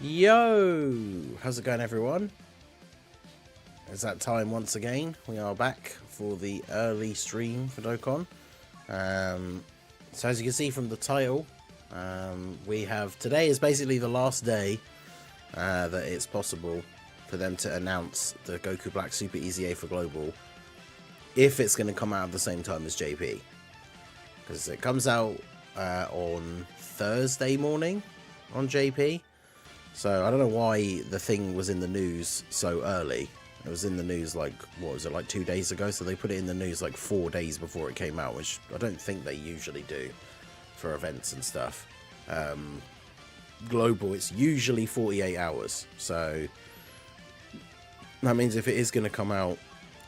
Yo, how's it going, everyone? It's that time once again. We are back for the early stream for Dokkan. So as you can see from the title, we have today is basically the last day that it's possible for them to announce the Goku Black Super EZA for Global, if it's going to come out at the same time as JP, because it comes out on Thursday morning on JP. So I don't know why the thing was in the news so early. It was in the news like, what was it, like 2 days ago? So they put it in the news like 4 days before it came out, which I don't think they usually do for events and stuff. Global, it's usually 48 hours. So that means if it is going to come out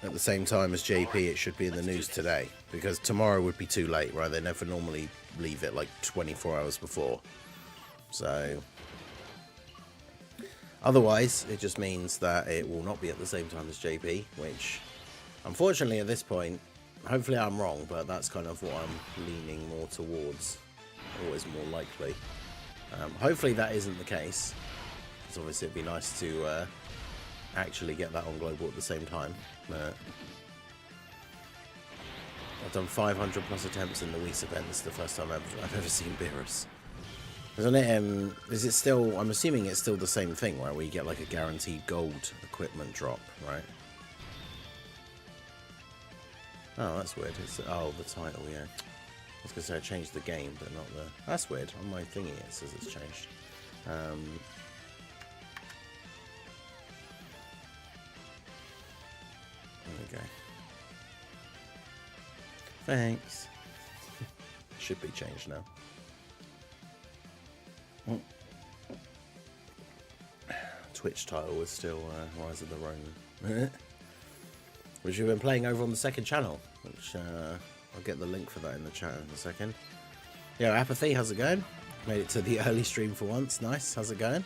at the same time as JP, it should be in the news today, because tomorrow would be too late, right? They never normally leave it like 24 hours before. So otherwise, it just means that it will not be at the same time as JP, which, unfortunately, at this point, hopefully I'm wrong, but that's kind of what I'm leaning more towards, always more likely. Hopefully that isn't the case, because obviously it'd be nice to actually get that on Global at the same time. But I've done 500 plus attempts in the Wii event. This is the first time I've ever seen Beerus. Isn't it, is it still, I'm assuming it's still the same thing, right, where you get like a guaranteed gold equipment drop, right? Oh, that's weird. It's, oh, the title, yeah. I was going to say I changed the game, but not the, that's weird. On my thingy it says it's changed. There we go. Thanks. Should be changed now. Twitch title was still Rise of the Ronin, which we've been playing over on the second channel, which I'll get the link for that in the chat in a second. Yeah, Apathy, how's it going? Made it to the early stream for once. Nice, how's it going?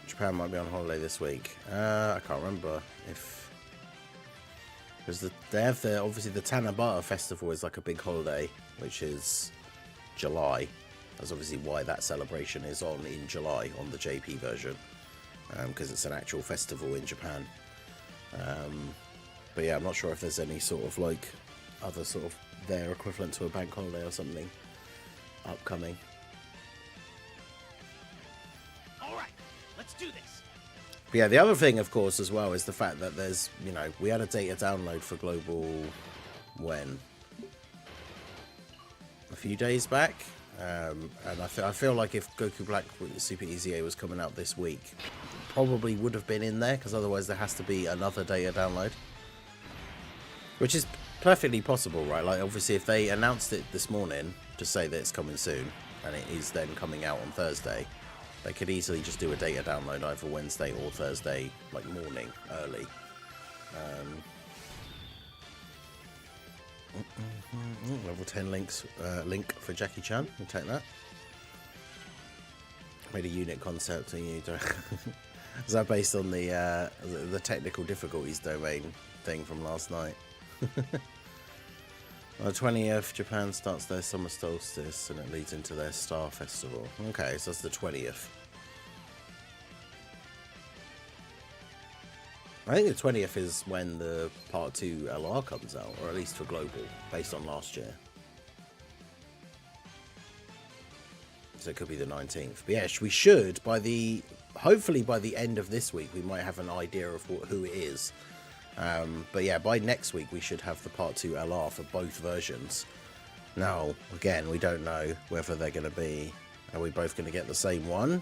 Japan might be on holiday this week. I can't remember if, because they have the, obviously the Tanabata festival is like a big holiday, which is July. That's obviously why that celebration is on in July on the JP version, because it's an actual festival in Japan. But yeah, I'm not sure if there's any sort of like other sort of their equivalent to a bank holiday or something upcoming. All right, let's do this. But yeah, the other thing, of course, as well, is the fact that there's, you know, we had a data download for Global when a few days back. And I feel like if Goku Black Super EZA was coming out this week, probably would have been in there, because otherwise there has to be another data download, which is perfectly possible, right? Like, obviously, if they announced it this morning to say that it's coming soon, and it is then coming out on Thursday, they could easily just do a data download either Wednesday or Thursday, like morning, early. Level 10 links, link for Jackie Chan. We'll take that. Made a unit concept and you don't. Is that based on the technical difficulties domain thing from last night? On the 20th, Japan starts their summer solstice and it leads into their Star Festival. Okay, so that's the 20th. I think the 20th is when the Part 2 LR comes out, or at least for Global, based on last year. So it could be the 19th. But yeah, we should, hopefully by the end of this week, we might have an idea of who it is. But yeah, by next week, we should have the Part 2 LR for both versions. Now, again, we don't know whether they're going to be, are we both going to get the same one?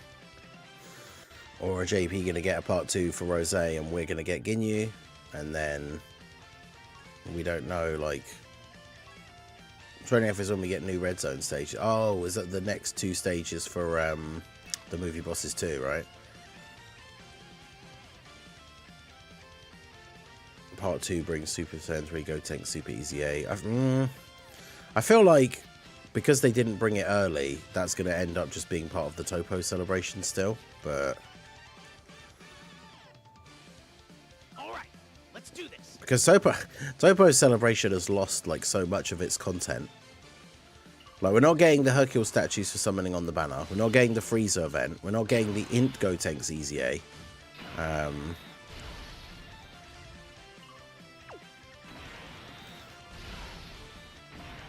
Or are JP going to get a part 2 for Rose and we're going to get Ginyu? And then we don't know, like, 20th is when we get new Red Zone stages. Oh, is that the next 2 stages for the Movie Bosses 2, right? Part 2 brings Super Saiyan 3 Gotenks Super EZA. I feel like because they didn't bring it early, that's going to end up just being part of the Topo celebration still, but Let's do this. Because Topo's celebration has lost like so much of its content. Like, we're not getting the Hercule statues for summoning on the banner. We're not getting the Frieza event. We're not getting the Int Gotenks EZA.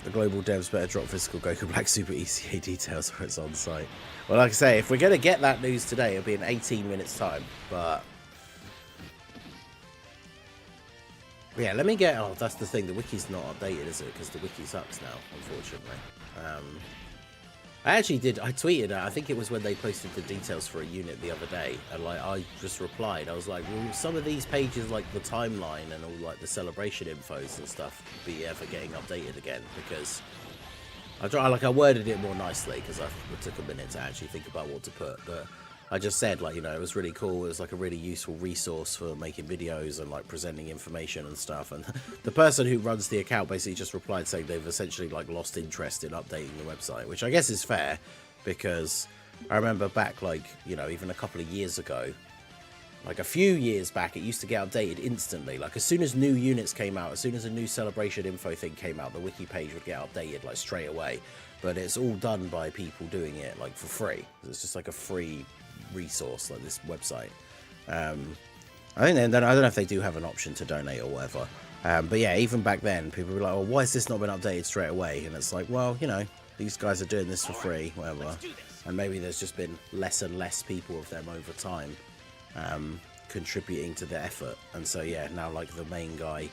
The global devs better drop physical Goku Black Super EZA details where it's on site. Well, like I say, if we're going to get that news today, it'll be in 18 minutes time. But yeah, let me get... Oh, that's the thing. The wiki's not updated, is it? Because the wiki sucks now, unfortunately. I actually did... I tweeted, I think it was when they posted the details for a unit the other day. And, like, I just replied. I was like, will some of these pages, like the timeline and all, like, the celebration infos and stuff be ever getting updated again? Because I worded it more nicely because it took a minute to actually think about what to put. But I just said, like, you know, it was really cool. It was like a really useful resource for making videos and like presenting information and stuff. And the person who runs the account basically just replied saying they've essentially like lost interest in updating the website, which I guess is fair because I remember back, like, you know, even a couple of years ago, like a few years back, it used to get updated instantly. Like as soon as new units came out, as soon as a new celebration info thing came out, the wiki page would get updated like straight away. But it's all done by people doing it like for free. It's just like a free resource, like this website. I think then I don't know if they do have an option to donate or whatever. But yeah, even back then, people were like, "Oh, why has this not been updated straight away?" And it's like, well, you know, these guys are doing this for free, whatever. And maybe there's just been less and less people of them over time contributing to the effort. And so yeah, now like the main guy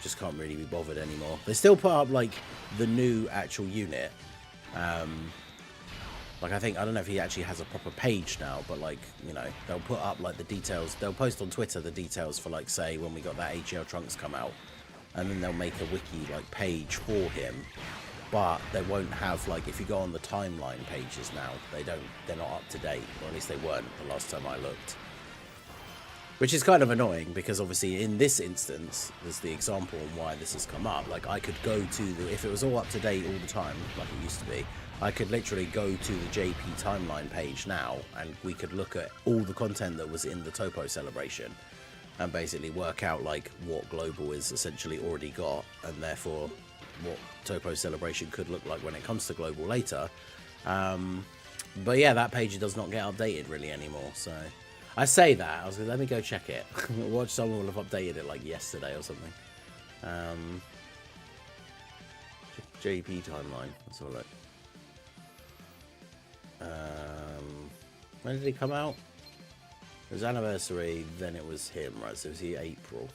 just can't really be bothered anymore. They still put up like the new actual unit. Like I don't know if he actually has a proper page now, but like, you know, they'll put up like the details. They'll post on Twitter the details for like, say, when we got that AGL Trunks come out, and then they'll make a wiki like page for him. But they won't have like, if you go on the timeline pages now, they're not up to date, or at least they weren't the last time I looked. Which is kind of annoying because obviously in this instance, there's the example on why this has come up. Like I could go to the, if it was all up to date all the time, like it used to be, I could literally go to the JP timeline page now and we could look at all the content that was in the Topo celebration and basically work out like what Global is essentially already got and therefore what Topo celebration could look like when it comes to Global later. But yeah, that page does not get updated really anymore, so I say that, I was like, let me go check it. Watch, someone will have updated it like yesterday or something. JP timeline, let's have a look. When did he come out? It was anniversary, then it was him, right? So it was April.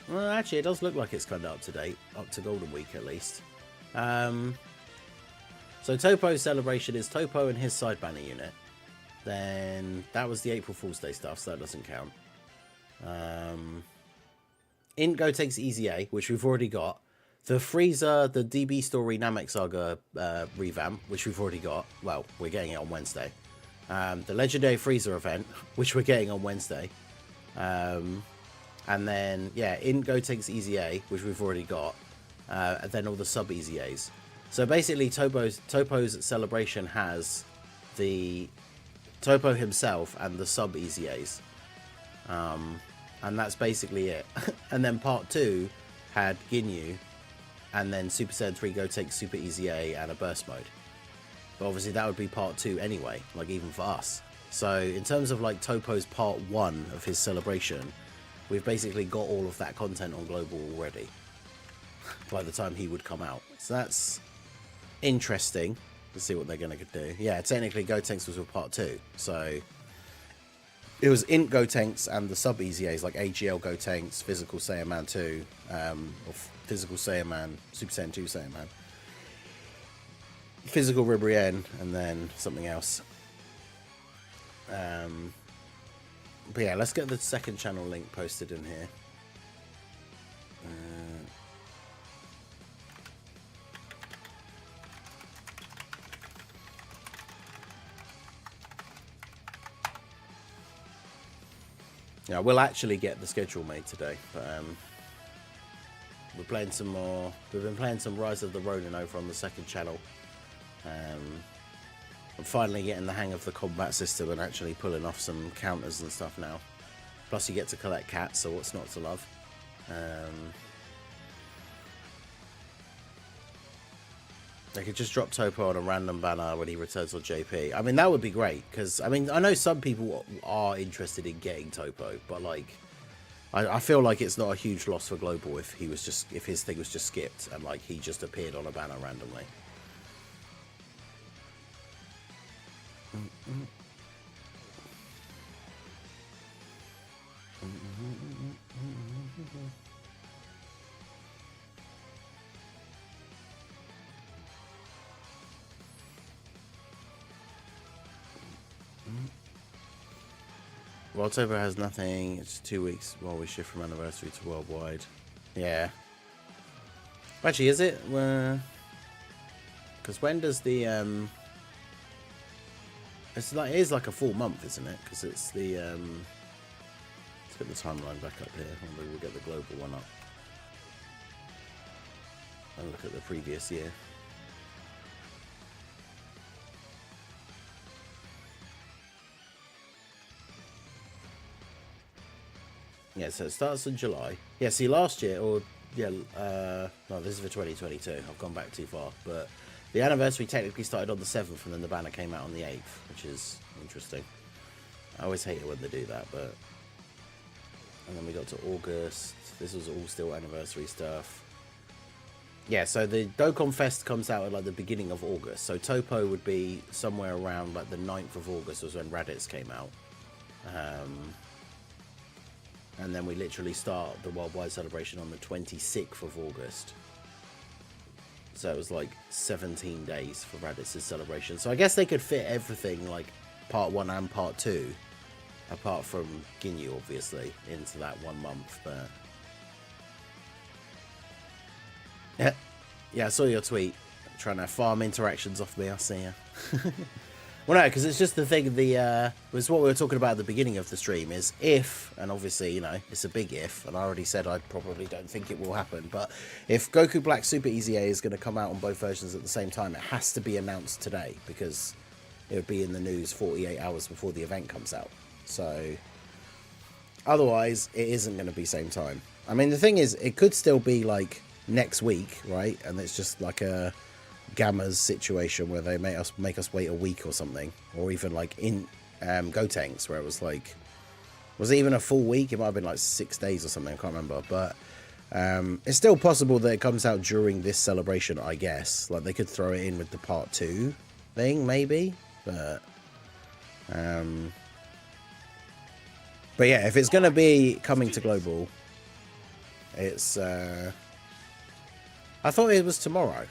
Well, actually, it does look like it's kind of up to date, up to Golden Week at least. So Topo's celebration is Topo and his side banner unit. Then that was the April Fool's Day stuff, so that doesn't count. Int Gotenks EZA, which we've already got. The Frieza, the DB Story Namek Saga revamp, which we've already got. Well, we're getting it on Wednesday. The Legendary Frieza event, which we're getting on Wednesday. And then, yeah, Int Gotenks EZA, which we've already got. And then all the sub EZAs. So basically, Topo's celebration has the Topo himself and the sub EZAs. And that's basically it. And then part 2 had Ginyu, and then Super Saiyan 3 Gotenks Super EZA and a burst mode. But obviously that would be part 2 anyway, like even for us. So in terms of like Topo's part 1 of his celebration, we've basically got all of that content on Global already by the time he would come out. So that's interesting to see what they're going to do. Yeah, technically Gotenks was with part 2, so it was Int Gotenks and the sub EZAs like AGL Gotenks, Physical Saiyan Man 2, or Physical Saiyan Man, Super Saiyan 2 Saiyan Man, Physical Ribrienne, and then something else. But yeah, let's get the second channel link posted in here. Yeah, we'll actually get the schedule made today, but we're playing some more. We've been playing some Rise of the Ronin over on the second channel. I'm finally getting the hang of the combat system and actually pulling off some counters and stuff now. Plus you get to collect cats, so what's not to love? They could just drop Topo on a random banner when he returns on JP. I mean, that would be great, because, I mean, I know some people are interested in getting Topo, but, like, I feel like it's not a huge loss for Global if his thing was just skipped and, like, he just appeared on a banner randomly. Well, Topo has nothing. It's 2 weeks while we shift from anniversary to worldwide. Yeah. Actually, is it? Because when does the it is like a full month, isn't it? Because it's the let's get the timeline back up here. Maybe we'll get the global one up and look at the previous year. Yeah, so it starts in July. Yeah, see, last year, or yeah, no, this is for 2022. I've gone back too far, but the anniversary technically started on the 7th, and then the banner came out on the 8th, which is interesting. I always hate it when they do that, but... And then we got to August. This was all still anniversary stuff. Yeah, so the Dokkan Fest comes out at like the beginning of August. So Topo would be somewhere around like the 9th of August was when Raditz came out. And then we literally start the worldwide celebration on the 26th of August. So it was like 17 days for Raditz's celebration. So I guess they could fit everything, like part 1 and part 2, apart from Ginyu, obviously, into that 1 month. But yeah, I saw your tweet trying to farm interactions off me. I see ya. Well, no, because it's just the thing. Was what we were talking about at the beginning of the stream is if, and obviously, you know, it's a big if, and I already said I probably don't think it will happen, but if Goku Black Super EZA is going to come out on both versions at the same time, it has to be announced today because it would be in the news 48 hours before the event comes out. So otherwise, it isn't going to be same time. I mean, the thing is, it could still be like next week, right? And it's just like a Gamma's situation where they make us wait a week or something, or even like in Gotenks where it was like, was it even a full week? It might have been like 6 days or something, I can't remember, but it's still possible that it comes out during this celebration, I guess. Like they could throw it in with the part 2 thing maybe, but yeah, if it's gonna be coming to global, it's I thought it was tomorrow.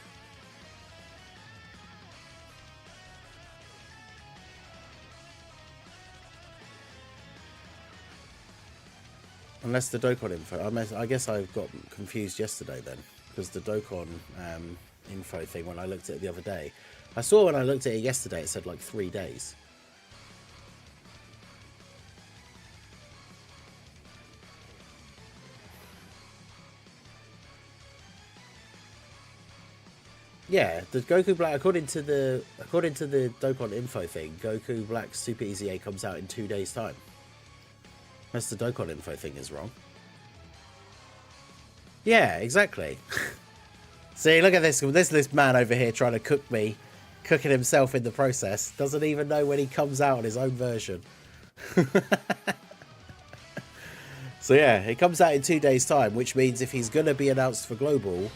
Unless the Dokkan info... I guess I got confused yesterday then. Because the Dokkan info thing, when I looked at it the other day... I saw when I looked at it yesterday, it said like 3 days. Yeah, the Goku Black... According to the Dokkan info thing, Goku Black Super EZA comes out in 2 days' time. Unless the Dokkan info thing is wrong. Yeah, exactly. See, look at this man over here trying to cook me, cooking himself in the process. Doesn't even know when he comes out on his own version. So yeah, it comes out in 2 days' time, which means if he's going to be announced for global,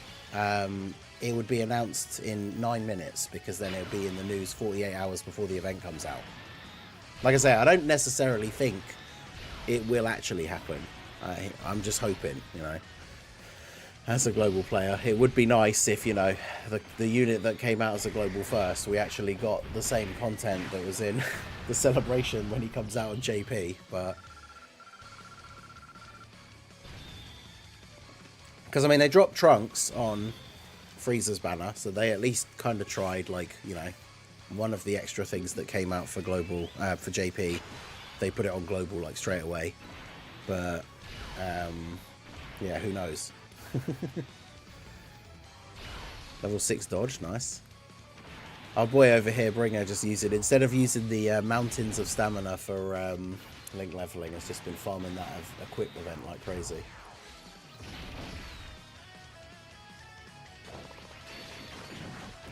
it would be announced in 9 minutes, because then it'll be in the news 48 hours before the event comes out. Like I say, I don't necessarily think it will actually happen. I'm just hoping, you know, as a global player, it would be nice if, you know, the unit that came out as a global first, we actually got the same content that was in the celebration when he comes out on JP, but... Because, I mean, they dropped Trunks on Frieza's banner, so they at least kind of tried, like, you know, one of the extra things that came out for global, for JP, they put it on global like straight away, but yeah, who knows. Level 6 dodge, nice. Our boy over here, Bringer, just using, instead of using the mountains of stamina for link leveling, has just been farming that equip event like crazy.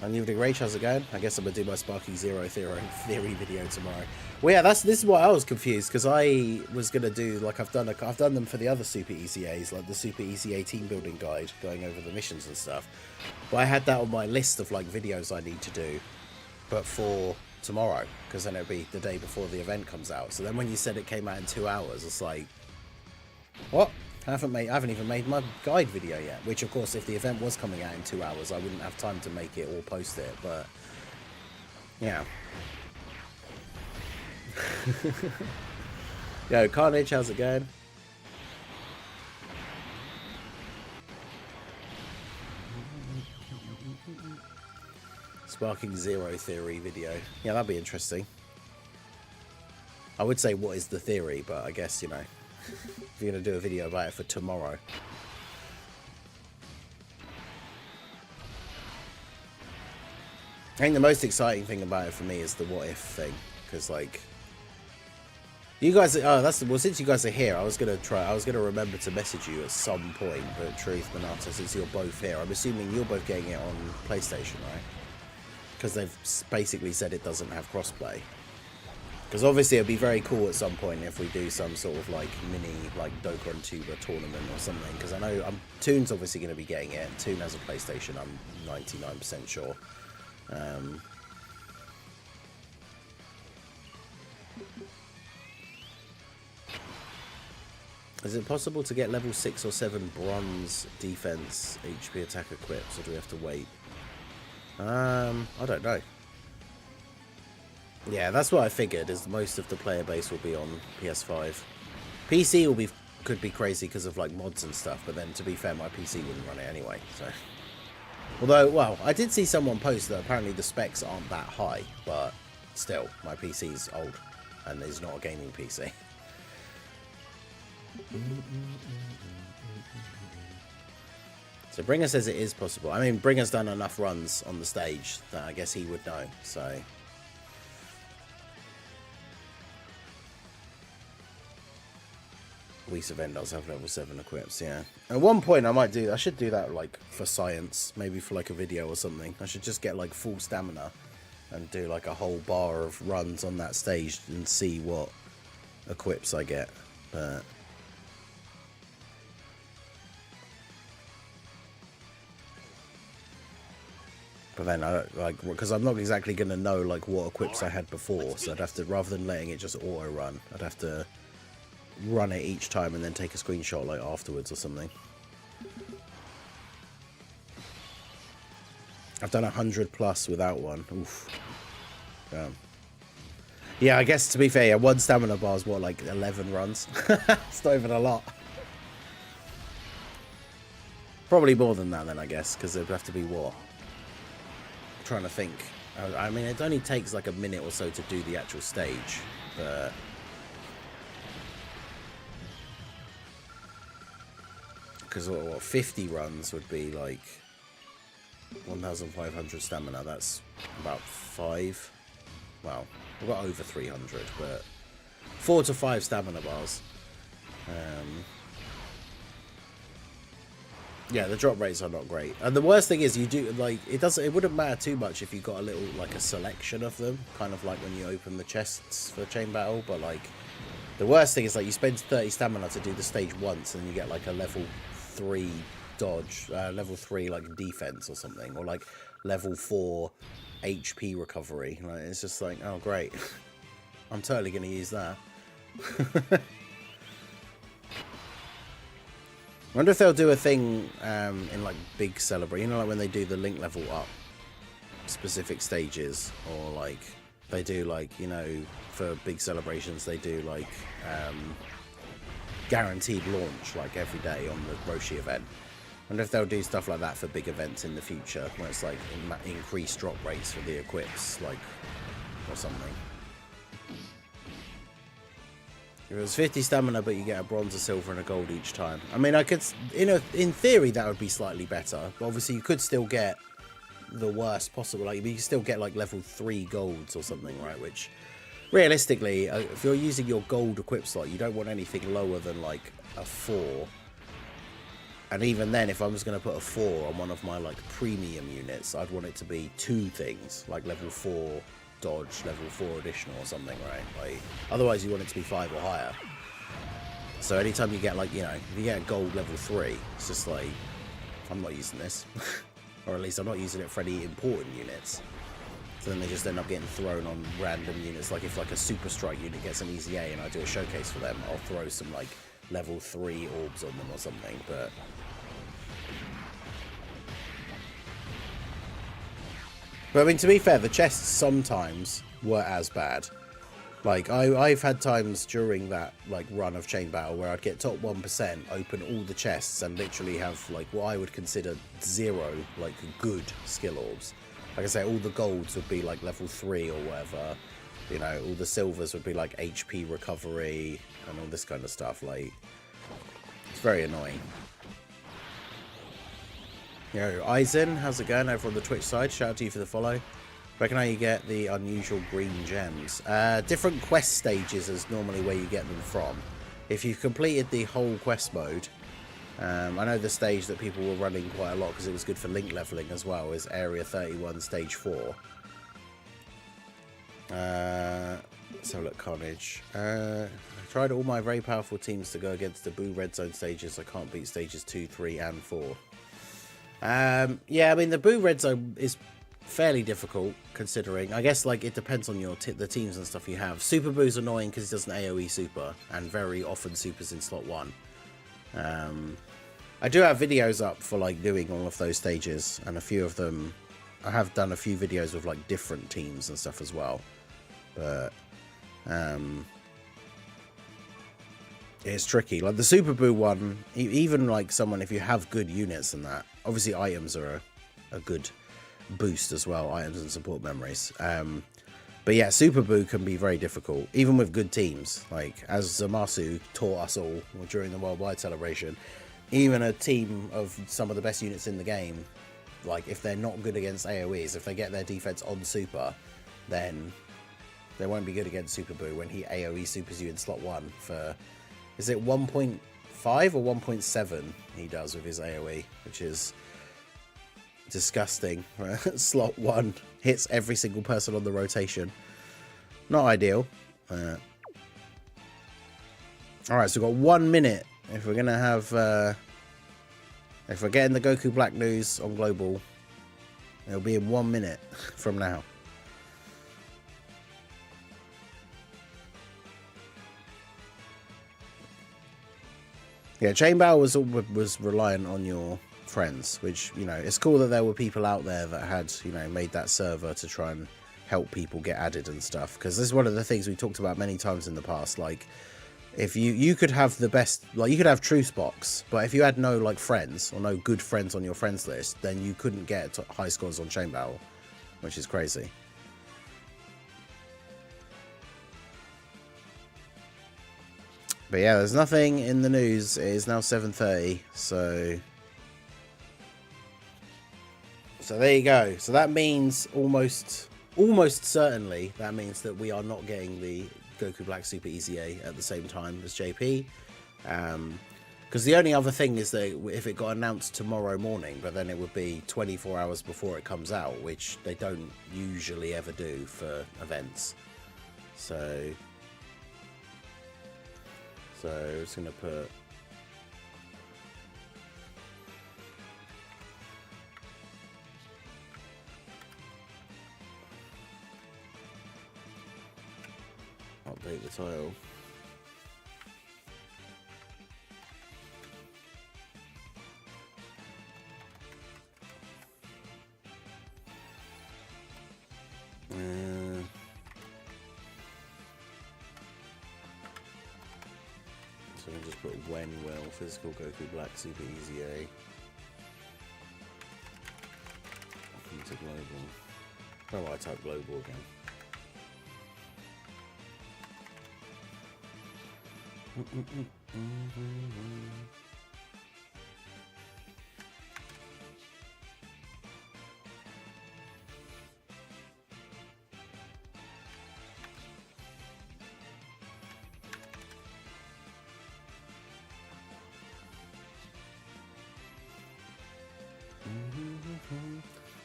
Unyielding Rage, how's it going? I guess I'm gonna do my Sparking Zero theory video tomorrow. Well, yeah, this is why I was confused, because I was gonna do like I've done them for the other Super EZAs, like the Super EZA team building guide, going over the missions and stuff. But I had that on my list of like videos I need to do, but for tomorrow, because then it'll be the day before the event comes out. So then when you said it came out in 2 hours, it's like, what? I haven't even made my guide video yet, which of course if the event was coming out in 2 hours I wouldn't have time to make it or post it, but yeah. Yo, Carnage, how's it going? Sparking Zero theory video. Yeah, that'd be interesting. I would say what is the theory, but I guess, you know, if you're going to do a video about it for tomorrow. I think the most exciting thing about it for me is the what if thing, because like you guys, since you guys are here, I was gonna remember to message you at some point, but truth, Minato, since you're both here, I'm assuming you're both getting it on PlayStation, right? Because they've basically said it doesn't have crossplay. Because obviously it'd be very cool at some point if we do some sort of like mini like Dokkan Tuber tournament or something. Because I know Toon's obviously going to be getting it. Toon has a PlayStation, I'm 99% sure. Is it possible to get level 6 or 7 bronze defense HP attack equips, or do we have to wait? I don't know. Yeah, that's what I figured, is most of the player base will be on PS5. PC could be crazy because of like mods and stuff, but then to be fair, my PC wouldn't run it anyway, so. Although, well, I did see someone post that apparently the specs aren't that high, but still, my PC's old and is not a gaming PC. So Bringer says it is possible. I mean, Bringer's done enough runs on the stage that I guess he would know, so. Week's event does have level 7 equips, yeah. At one point I should do that like for science, maybe for like a video or something. I should just get like full stamina and do like a whole bar of runs on that stage and see what equips I get. But then I don't, like, because I'm not exactly gonna know like what equips I had before, so I'd have to, rather than letting it just auto run, I'd have to run it each time and then take a screenshot like afterwards or something. I've done 100 plus without one. Oof. Damn. Yeah, I guess to be fair, yeah, one stamina bar is what, like 11 runs? It's not even a lot. Probably more than that then, I guess, because it'd have to be what? I'm trying to think. I mean, it only takes like a minute or so to do the actual stage, but because what 50 runs would be like 1,500 stamina. That's about 5. Well, we've got over 300, but 4 to 5 stamina bars. Yeah, the drop rates are not great, and the worst thing is you do like it wouldn't matter too much if you got a little like a selection of them, kind of like when you open the chests for chain battle, but like the worst thing is like you spend 30 stamina to do the stage once and you get like a level 3 dodge, level 3 like defense or something, or like level 4 HP recovery. Like, it's just like, oh great, I'm totally gonna use that. I wonder if they'll do a thing in like big celebration, you know, like when they do the link level up specific stages, or like they do like, you know, for big celebrations they do like guaranteed launch like every day on the Roshi event. I wonder if they'll do stuff like that for big events in the future, where it's like increased drop rates for the equips, like, or something. If it was 50 stamina, but you get a bronze, a silver, and a gold each time. I mean, I could, in theory, that would be slightly better. But obviously, you could still get the worst possible. Like, you can still get like level 3 golds or something, right? Which, realistically, if you're using your gold equip slot, you don't want anything lower than like a 4. And even then, if I was going to put a 4 on one of my like premium units, I'd want it to be 2 things, like level 4 dodge, level 4 additional or something, right? Like, otherwise you want it to be 5 or higher. So anytime you get like, you know, if you get a gold level 3, it's just like, I'm not using this. Or at least I'm not using it for any important units. So then they just end up getting thrown on random units. Like if like a super strike unit gets an easy A and I do a showcase for them, I'll throw some like level 3 orbs on them or something, but I mean, to be fair, the chests sometimes were as bad. Like, I've had times during that, like, run of Chain Battle where I'd get top 1%, open all the chests, and literally have, like, what I would consider 0, like, good skill orbs. Like I say, all the golds would be, like, level 3 or whatever. You know, all the silvers would be, like, HP recovery and all this kind of stuff. Like, it's very annoying. Yo, Aizen, how's it going over on the Twitch side? Shout out to you for the follow. Reckon how you get the unusual green gems. Different quest stages is normally where you get them from. If you've completed the whole quest mode, I know the stage that people were running quite a lot because it was good for link leveling as well is Area 31 Stage 4. Let's have a look, Carnage. I tried all my very powerful teams to go against the Buu Red Zone stages. I can't beat stages 2, 3 and 4. Yeah, I mean, the Buu Red Zone is fairly difficult, considering. I guess, like, it depends on your the teams and stuff you have. Super Buu's annoying because he doesn't AoE super, and very often supers in slot 1. I do have videos up for, like, doing all of those stages, and a few of them... I have done a few videos with, like, different teams and stuff as well. But, it's tricky. Like, the Super Buu one, even, like, someone, if you have good units and that, obviously items are a good boost as well, items and support memories. But yeah, Super Buu can be very difficult, even with good teams. Like, as Zamasu taught us all during the Worldwide celebration, even a team of some of the best units in the game, like, if they're not good against AoEs, if they get their defense on Super, then they won't be good against Super Buu when he AoE supers you in slot 1 for... Is it 1.5 or 1.7 he does with his AoE, which is disgusting. Slot 1 hits every single person on the rotation. Not ideal. Alright, so we've got 1 minute. If we're going to have... if we're getting the Goku Black news on Global, it'll be in 1 minute from now. Yeah, Chain Battle was reliant on your friends, which, you know, it's cool that there were people out there that had, you know, made that server to try and help people get added and stuff. Because this is one of the things we talked about many times in the past. Like, if you could have the best, like, you could have Truce Box, but if you had no, like, friends or no good friends on your friends list, then you couldn't get high scores on Chain Battle, which is crazy. But yeah, there's nothing in the news. It is now 7:30, so there you go. So that means almost certainly that means that we are not getting the Goku Black Super EZA at the same time as JP. Because the only other thing is that if it got announced tomorrow morning, but then it would be 24 hours before it comes out, which they don't usually ever do for events. So it's going to put... Update the title. So we can just put when will physical Goku Black Super EZA into global. Oh, I type global again.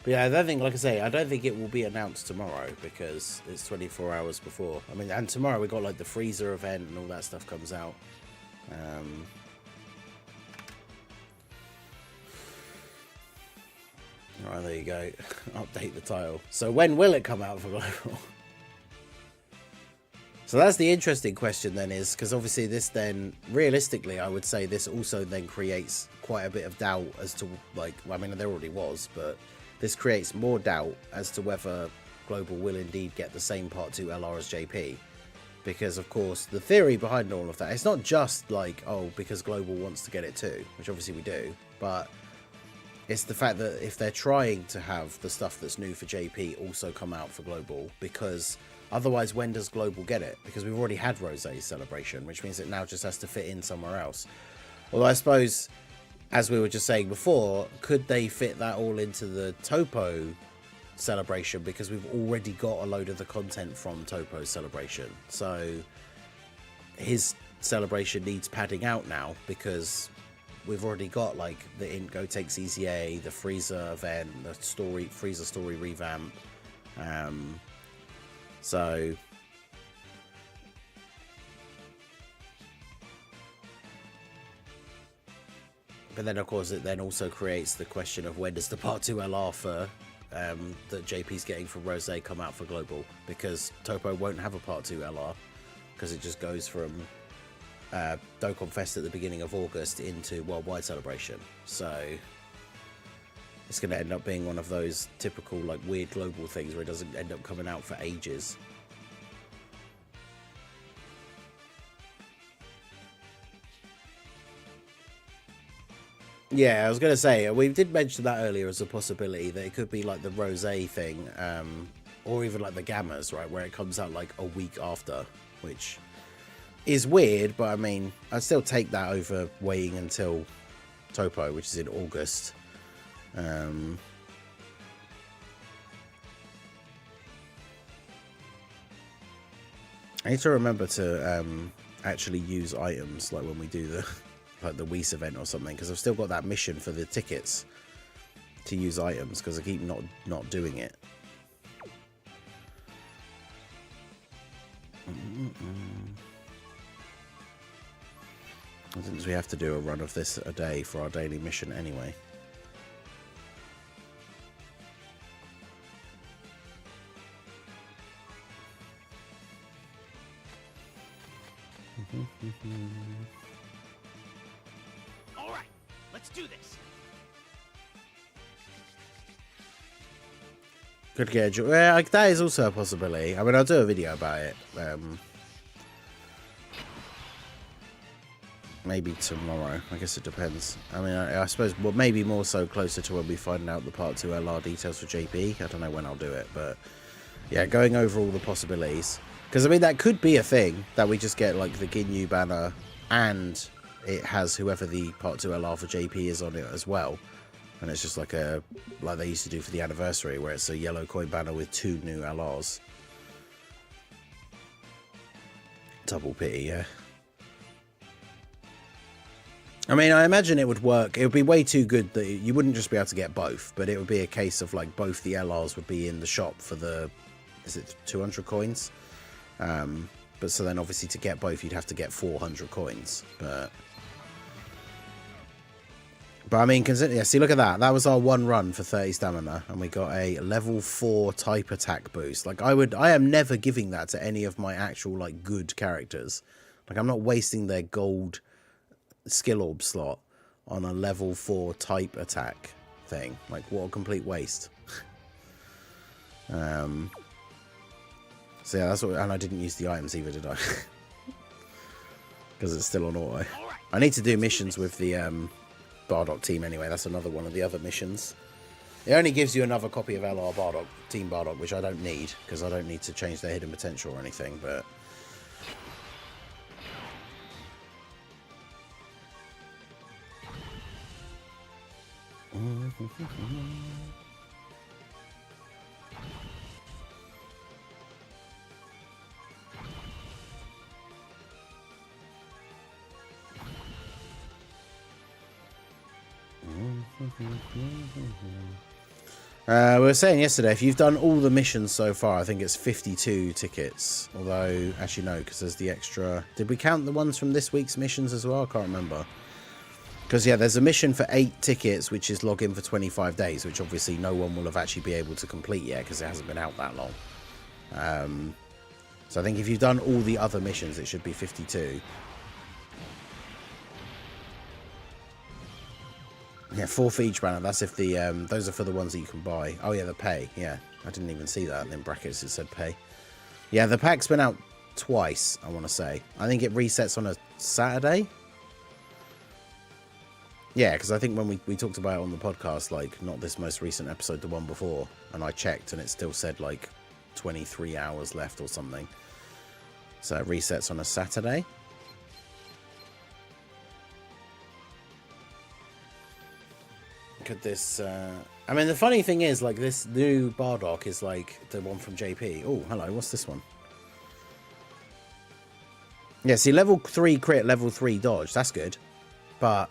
But yeah, I don't think, like I say, I don't think it will be announced tomorrow because it's 24 hours before. I mean, and tomorrow we got like the freezer event and all that stuff comes out. Alright, there you go. Update the title. So when will it come out for global? So that's the interesting question then, is because obviously this then, realistically, I would say this also then creates quite a bit of doubt as to, like, I mean, there already was, but this creates more doubt as to whether Global will indeed get the same Part 2 LR as JP. Because, of course, the theory behind all of that, it's not just like, oh, because Global wants to get it too, which obviously we do, but it's the fact that if they're trying to have the stuff that's new for JP also come out for Global, because otherwise, when does Global get it? Because we've already had Rosé's celebration, which means it now just has to fit in somewhere else. Although I suppose, as we were just saying before, could they fit that all into the Topo celebration? Because we've already got a load of the content from Topo's celebration. So his celebration needs padding out now because we've already got like the Go Takes EZA, the Freezer event, the Freezer story revamp. So but then of course it then also creates the question of when does the Part 2 LR for that JP's getting from Rosé come out for Global, because Topo won't have a Part 2 LR because it just goes from Dokkan Fest at the beginning of August into Worldwide Celebration. So it's going to end up being one of those typical like weird global things where it doesn't end up coming out for ages. Yeah, I was going to say, we did mention that earlier as a possibility that it could be like the Rosé thing, or even like the Gammas, right, where it comes out like a week after, which is weird, but I mean, I'd still take that over waiting until Topo, which is in August. I need to remember to actually use items like when we do the like the Whis event or something, because I've still got that mission for the tickets to use items because I keep not doing it. Since we have to do a run of this a day for our daily mission anyway. All right, let's do this. Could get yeah, that is also a possibility. I mean, I'll do a video about it. Maybe tomorrow. I guess it depends. I mean, I suppose, well, maybe more so closer to when we find out the Part 2 LR details for JP. I don't know when I'll do it, but yeah, going over all the possibilities. Because, I mean, that could be a thing, that we just get, like, the Ginyu banner and it has whoever the Part 2 LR for JP is on it as well. And it's just like a, like they used to do for the anniversary, where it's a yellow coin banner with 2 new LRs. Double pity, yeah. I mean, I imagine it would work. It would be way too good that you wouldn't just be able to get both, but it would be a case of like both the LRs would be in the shop for the, is it 200 coins? But so then obviously to get both, you'd have to get 400 coins. But I mean, consider, yeah, see, look at that. That was our one run for 30 stamina, and we got a level 4 type attack boost. Like I am never giving that to any of my actual like good characters. Like I'm not wasting their gold skill orb slot on a level 4 type attack thing. Like what a complete waste. So yeah, that's what, and I didn't use the items either, did I? Because it's still on auto. I need to do missions with the Bardock team anyway. That's another one of the other missions. It only gives you another copy of LR Bardock, Team Bardock, which I don't need because I don't need to change their hidden potential or anything, but We were saying yesterday, if you've done all the missions so far, I think it's 52 tickets. Although, actually no, because there's the extra... Did we count the ones from this week's missions as well? I can't remember. Because, yeah, there's a mission for 8 tickets, which is log in for 25 days, which obviously no one will have actually be able to complete yet, because it hasn't been out that long. So I think if you've done all the other missions, it should be 52. Yeah, 4 for each banner. That's if the those are for the ones that you can buy. Oh yeah, the pay. Yeah, I didn't even see that. And in brackets it said pay. Yeah, the pack's been out twice, I want to say. I think it resets on a Saturday. Yeah, because I think when we talked about it on the podcast, like, not this most recent episode, the one before, and I checked and it still said like 23 hours left or something. So it resets on a Saturday. Could this I mean, the funny thing is, like, this new Bardock is like the one from JP. Oh, hello, what's this one? Yeah, see, level 3 crit, level 3 dodge, that's good. But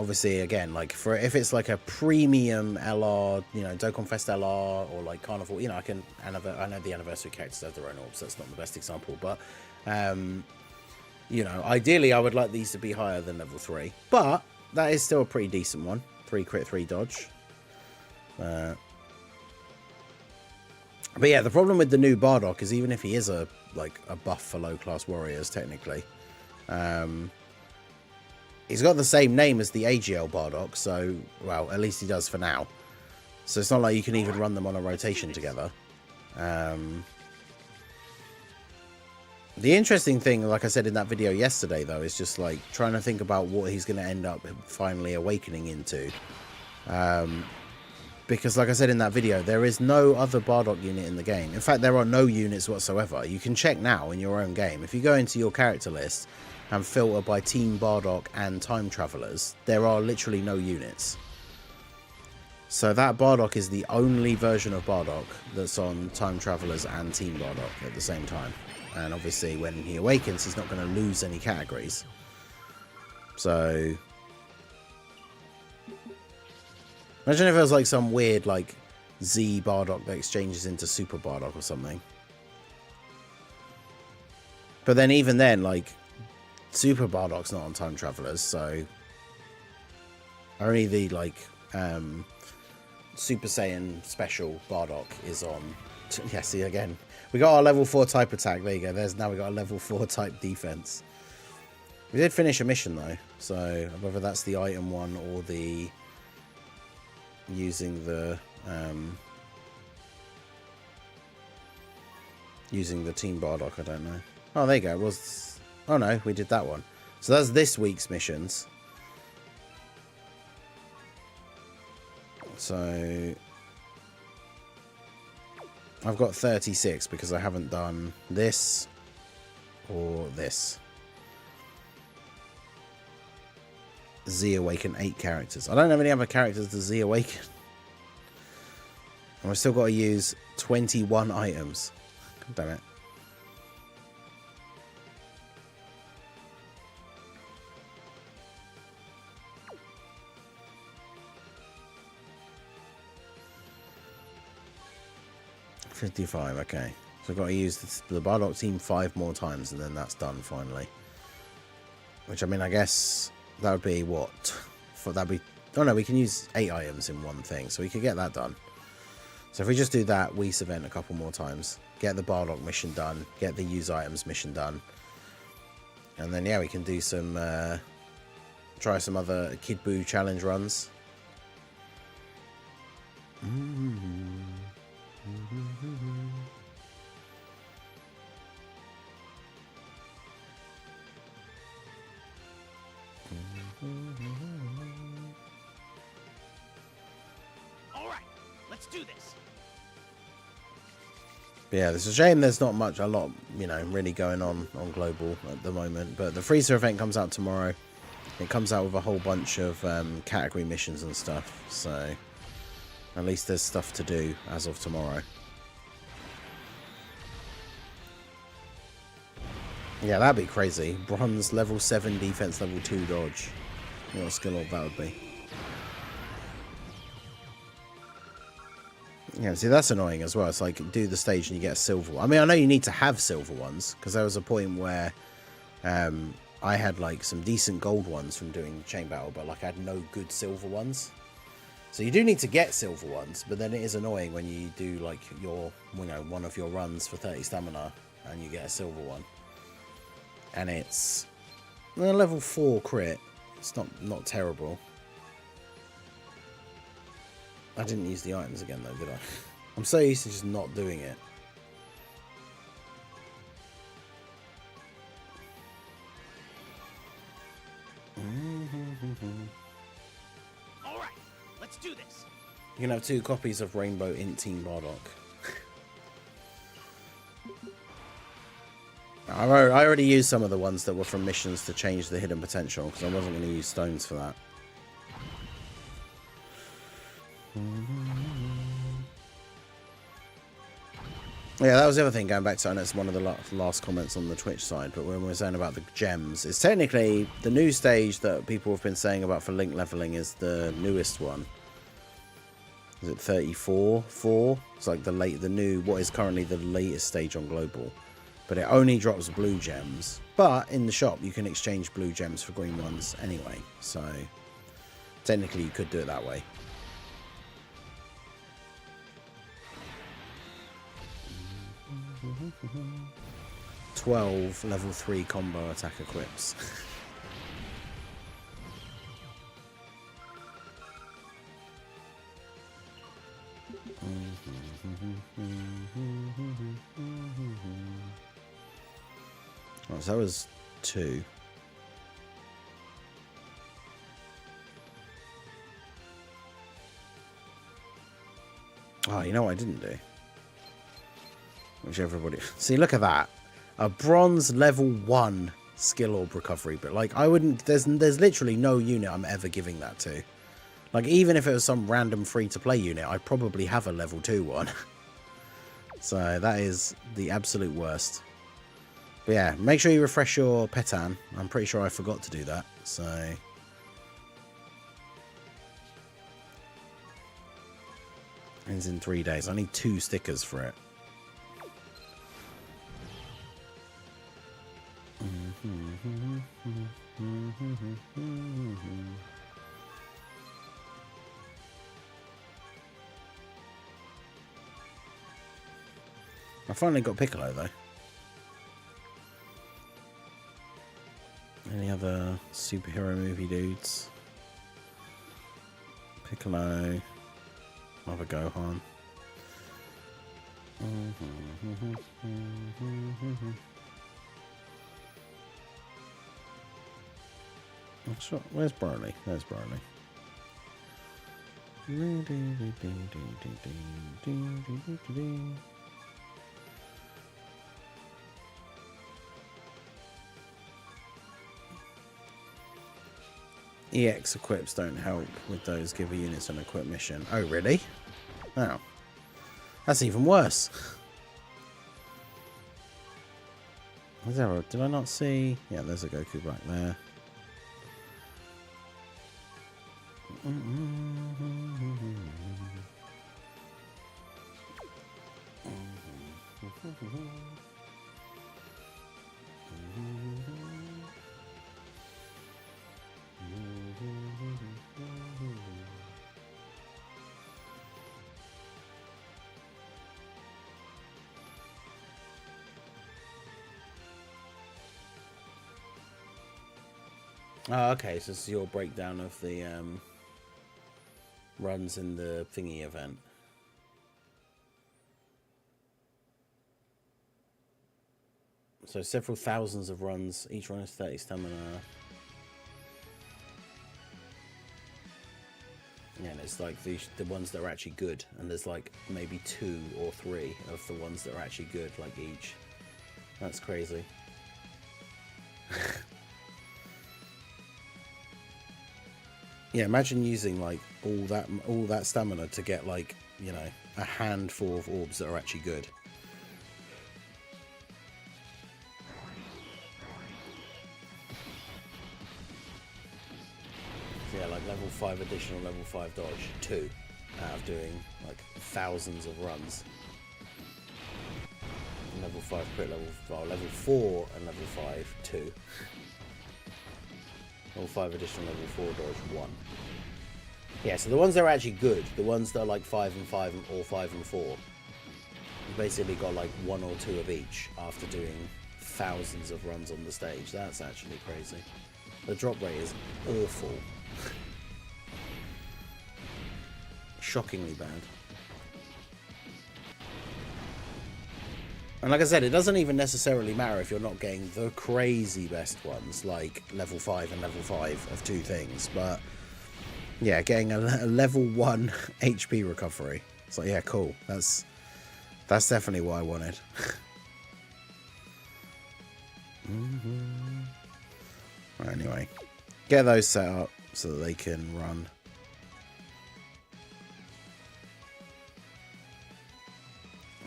obviously, again, like, for if it's like a premium LR, you know, Dokkan Fest LR, or like Carnival, you know, I know the anniversary characters have their own orbs, so that's not the best example, but you know, ideally I would like these to be higher than level 3, but that is still a pretty decent one. 3 crit, 3 dodge. But yeah, the problem with the new Bardock is, even if he is a buff for low class warriors, technically, he's got the same name as the AGL Bardock, so, well, at least he does for now. So it's not like you can even run them on a rotation together. The interesting thing, like I said in that video yesterday, though, is just like trying to think about what he's going to end up finally awakening into. Because, like I said in that video, there is no other Bardock unit in the game. In fact, there are no units whatsoever. You can check now in your own game. If you go into your character list and filter by Team Bardock and Time Travelers, there are literally no units. So that Bardock is the only version of Bardock that's on Time Travelers and Team Bardock at the same time. And obviously, when he awakens, he's not going to lose any categories. So imagine if it was like some weird, like, Z Bardock that exchanges into Super Bardock or something. But then, even then, like, Super Bardock's not on Time Travelers, so only the, like, Super Saiyan Special Bardock is on. Yeah, see, again, we got our level 4 type attack. There you go. Now we got a level 4 type defense. We did finish a mission, though, so whether that's the item one or the using the Team Bardock, I don't know. Oh, there you go. It was... Oh no, we did that one. So that's this week's missions. So I've got 36 because I haven't done this or this. Z Awaken 8 characters. I don't have any other characters to Z Awaken. And I've still got to use 21 items. God damn it. $55, okay. So I've got to use the Bardock team 5 more times and then that's done finally. Which, I mean, I guess that would be what? That'd be... Oh no, we can use 8 items in one thing, so we could get that done. So if we just do that Whis event a couple more times, get the Bardock mission done, get the use items mission done, and then, yeah, we can do some... try some other Kid Buu challenge runs. All right, let's do this. Yeah, it's a shame there's not a lot, you know, really going on Global at the moment. But the Freezer event comes out tomorrow. It comes out with a whole bunch of category missions and stuff. So at least there's stuff to do as of tomorrow. Yeah, that'd be crazy. Bronze, level 7 defense, level 2 dodge. What a skill orb that would be. Yeah, see, that's annoying as well. It's like, do the stage and you get a silver one. I mean, I know you need to have silver ones, because there was a point where I had, like, some decent gold ones from doing Chain Battle, but, like, I had no good silver ones. So you do need to get silver ones, but then it is annoying when you do, like, your, you know, one of your runs for 30 stamina, and you get a silver one. And it's a level 4 crit. It's not terrible. I didn't use the items again, though, did I? I'm so used to just not doing it. All right, let's do this. You can have 2 copies of Rainbow Int Team Bardock. I already used some of the ones that were from missions to change the hidden potential, because I wasn't going to use stones for that. Yeah, that was the other thing, going back to, I know it's one of the last comments on the Twitch side, but when we were saying about the gems, it's technically the new stage that people have been saying about for link leveling is the newest one. Is it 34? 4? It's like the new, what is currently the latest stage on Global. But it only drops blue gems. But in the shop, you can exchange blue gems for green ones anyway. So technically, you could do it that way. Mm-hmm. 12 level 3 combo attack equips. Oh, so that was 2. Oh, you know what I didn't do? Which everybody... See, look at that. A bronze level 1 skill orb recovery. But, like, I wouldn't... There's literally no unit I'm ever giving that to. Like, even if it was some random free-to-play unit, I'd probably have a level 2 one. So, that is the absolute worst. But yeah, make sure you refresh your Petan. I'm pretty sure I forgot to do that. So... Ends in 3 days. I need 2 stickers for it. I finally got Piccolo though. Any other superhero movie dudes? Piccolo. Another Gohan. Where's Broly? There's Broly. EX equips don't help with those giver units on equip mission. Oh, really? Oh. That's even worse. Did I not see? Yeah, there's a Goku Black there. Oh, okay, so this is your breakdown of the runs in the thingy event. So several thousands of runs, each run is 30 stamina. Yeah, and it's like the ones that are actually good, and there's like maybe 2 or 3 of the ones that are actually good, like each. That's crazy. Yeah, imagine using like all that stamina to get like, you know, a handful of orbs that are actually good. So yeah, like level 5 additional, level 5 dodge, 2. out of doing like thousands of runs. Level 5 crit, level 4 and level 5 2. Level 5 additional, level 4 dodge 1. Yeah, so the ones that are actually good, the ones that are like 5 and 5 or 5 and 4, you've basically got like 1 or 2 of each after doing thousands of runs on the stage. That's actually crazy. The drop rate is awful. Shockingly bad. And like I said, it doesn't even necessarily matter if you're not getting the crazy best ones, like level 5 and level 5 of 2 things, but yeah, getting a level 1 HP recovery. It's like, yeah, cool. That's definitely what I wanted. Right, anyway, get those set up so that they can run.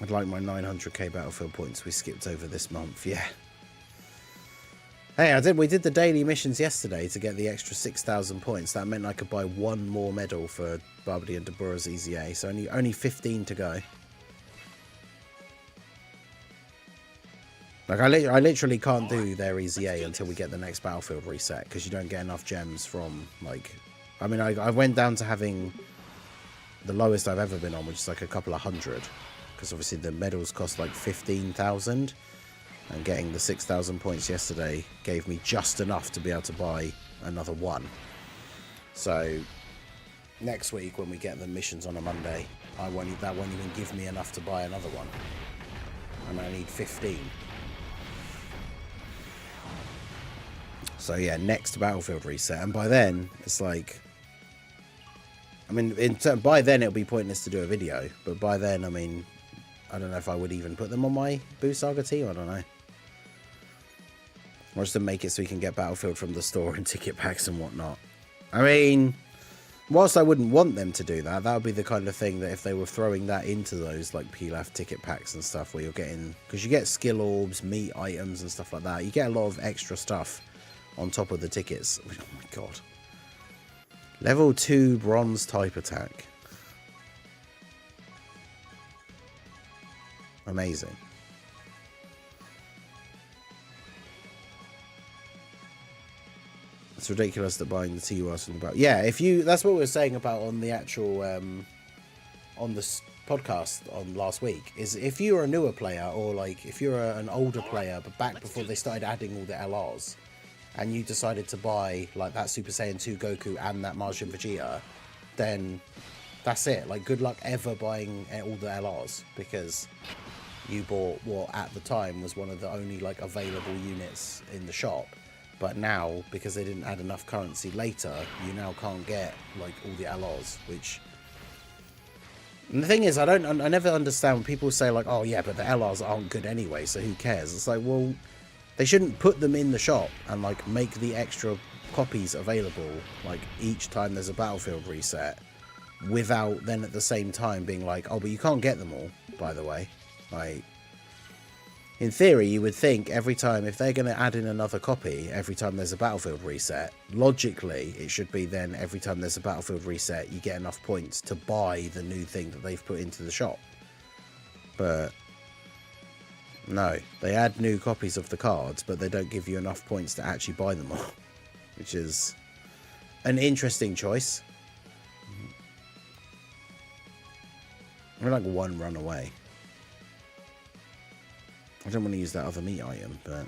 I'd like my 900k Battlefield points we skipped over this month. Yeah. Hey, we did the daily missions yesterday to get the extra 6,000 points. That meant I could buy 1 more medal for Bardock and Deborah's EZA. So only 15 to go. Like I literally can't do their EZA until we get the next Battlefield reset, because you don't get enough gems from, like, I mean, I went down to having the lowest I've ever been on, which is like a couple of hundred. Because obviously the medals cost like 15,000, and getting the 6,000 points yesterday gave me just enough to be able to buy another 1. So next week when we get the missions on a Monday, that won't even give me enough to buy another 1, and I need 15. So yeah, next Battlefield reset, and by then it's like, I mean, by then it'll be pointless to do a video, but by then, I mean, I don't know if I would even put them on my Buu Saga team. I don't know. Or just to make it so you can get Battlefield from the store and ticket packs and whatnot. I mean, whilst I wouldn't want them to do that, that would be the kind of thing that if they were throwing that into those like PLAF ticket packs and stuff, where you're getting, because you get skill orbs, meat items and stuff like that. You get a lot of extra stuff on top of the tickets. Oh my god. Level 2 bronze type attack. Amazing. It's ridiculous that buying the TU asking about. Yeah, if you, that's what we were saying about on the actual on this podcast on last week, is if you're a newer player, or like if you're an older player but back before they started adding all the LRs, and you decided to buy like that Super Saiyan 2 Goku and that Majin Vegeta, then that's it. Like, good luck ever buying all the LRs, because you bought what at the time was one of the only like available units in the shop. But now, because they didn't add enough currency later, you now can't get like all the LRs, which, and the thing is, I never understand when people say like, oh yeah, but the LRs aren't good anyway, so who cares? It's like, well, they shouldn't put them in the shop and like make the extra copies available like each time there's a Battlefield reset, without then at the same time being like, oh, but you can't get them all, by the way. Like, in theory, you would think every time, if they're going to add in another copy every time there's a Battlefield reset, logically it should be then every time there's a Battlefield reset you get enough points to buy the new thing that they've put into the shop. But no, they add new copies of the cards, but they don't give you enough points to actually buy them all, which is an interesting choice. We're like 1 run away. I don't want to use that other meat item, but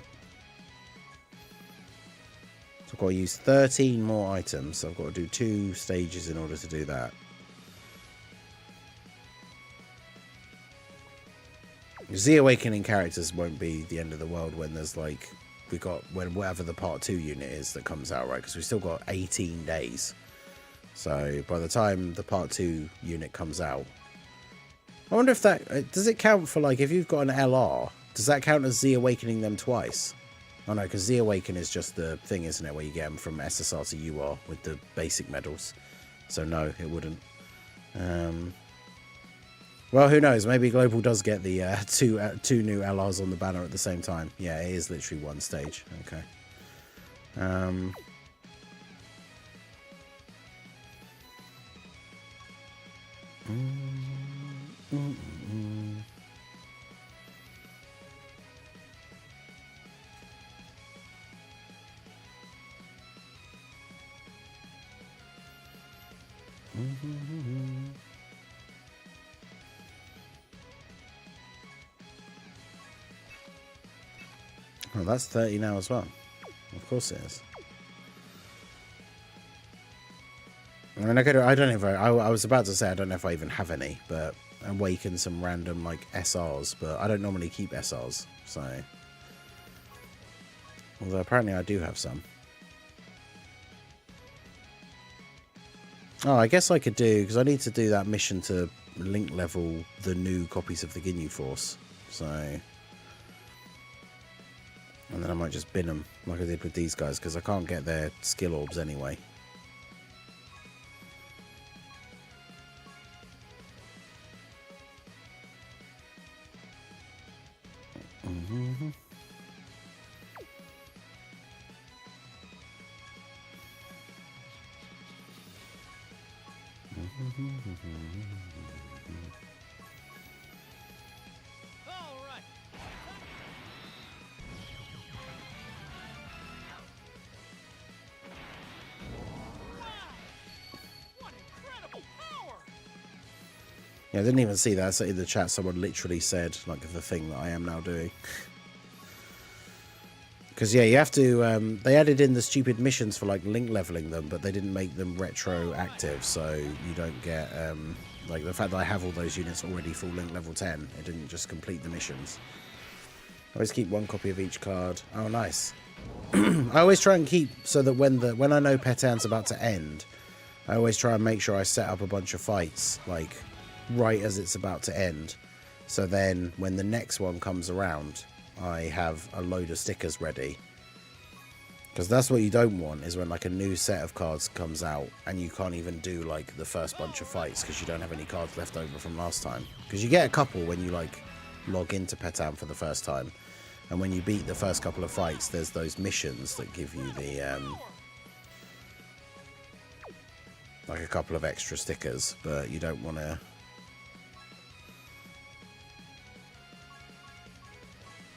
so I've got to use 13 more items, so I've got to do 2 stages in order to do that. The Awakening characters won't be the end of the world when there's like, when whatever the part 2 unit is that comes out, right? Because we've still got 18 days. So by the time the part 2 unit comes out, I wonder if that, does it count for like, if you've got an LR, does that count as Z Awakening them twice? Oh no, because Z Awaken is just the thing, isn't it, where you get them from SSR to UR with the basic medals. So no, it wouldn't. Well, who knows? Maybe Global does get the two new LRs on the banner at the same time. Yeah, it is literally 1 stage. Okay. Oh, that's 30 now as well. Of course it is. I mean, I don't know if I was about to say I don't know if I even have any, but awaken some random like SRs, but I don't normally keep SRs, so. Although apparently I do have some. Oh, I guess I could do, because I need to do that mission to link level the new copies of the Ginyu Force, so. And then I might just bin them like I did with these guys, because I can't get their skill orbs anyway. Yeah, I didn't even see that. So in the chat, someone literally said, like, the thing that I am now doing. Because, yeah, you have to... they added in the stupid missions for, like, link leveling them, but they didn't make them retroactive, so you don't get... like, the fact that I have all those units already full link level 10, it didn't just complete the missions. I always keep one copy of each card. Oh, nice. I always try and keep... so that when I know Petan's about to end, I always try and make sure I set up a bunch of fights, like... right as it's about to end, so then when the next one comes around I have a load of stickers ready, because that's what you don't want, is when like a new set of cards comes out and you can't even do like the first bunch of fights because you don't have any cards left over from last time, because you get a couple when you like log into Petan for the first time, and when you beat the first couple of fights there's those missions that give you the like a couple of extra stickers, but you don't want to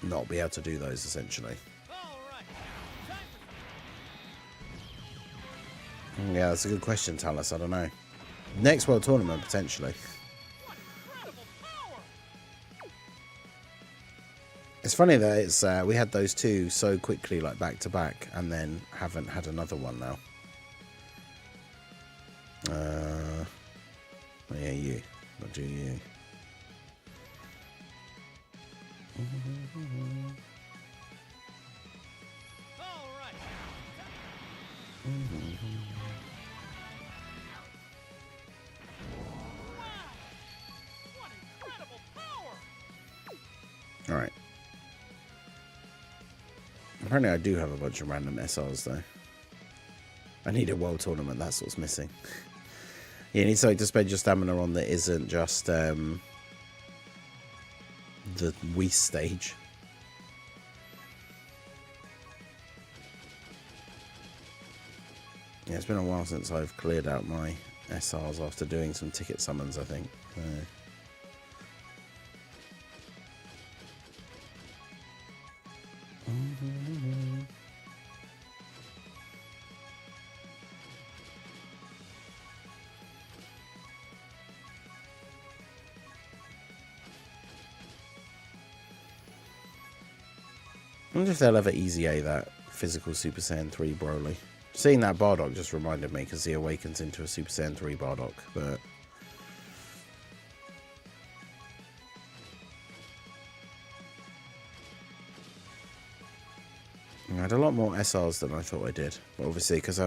not be able to do those, essentially. Yeah, that's a good question, Talus. I don't know. Next World Tournament, potentially. It's funny that it's we had those two so quickly, like back to back, and then haven't had another one now. Oh, yeah, you. What do you? All right. Apparently I do have a bunch of random SRs though. I need a world tournament, that's what's missing. Yeah, you need something to spend your stamina on that isn't just the Wii stage. Yeah, it's been a while since I've cleared out my SRs after doing some ticket summons, I think. I wonder if they'll ever easy A that physical Super Saiyan 3 Broly. Seeing that Bardock just reminded me, because he awakens into a Super Saiyan 3 Bardock, but... I had a lot more SRs than I thought I did. But obviously, because I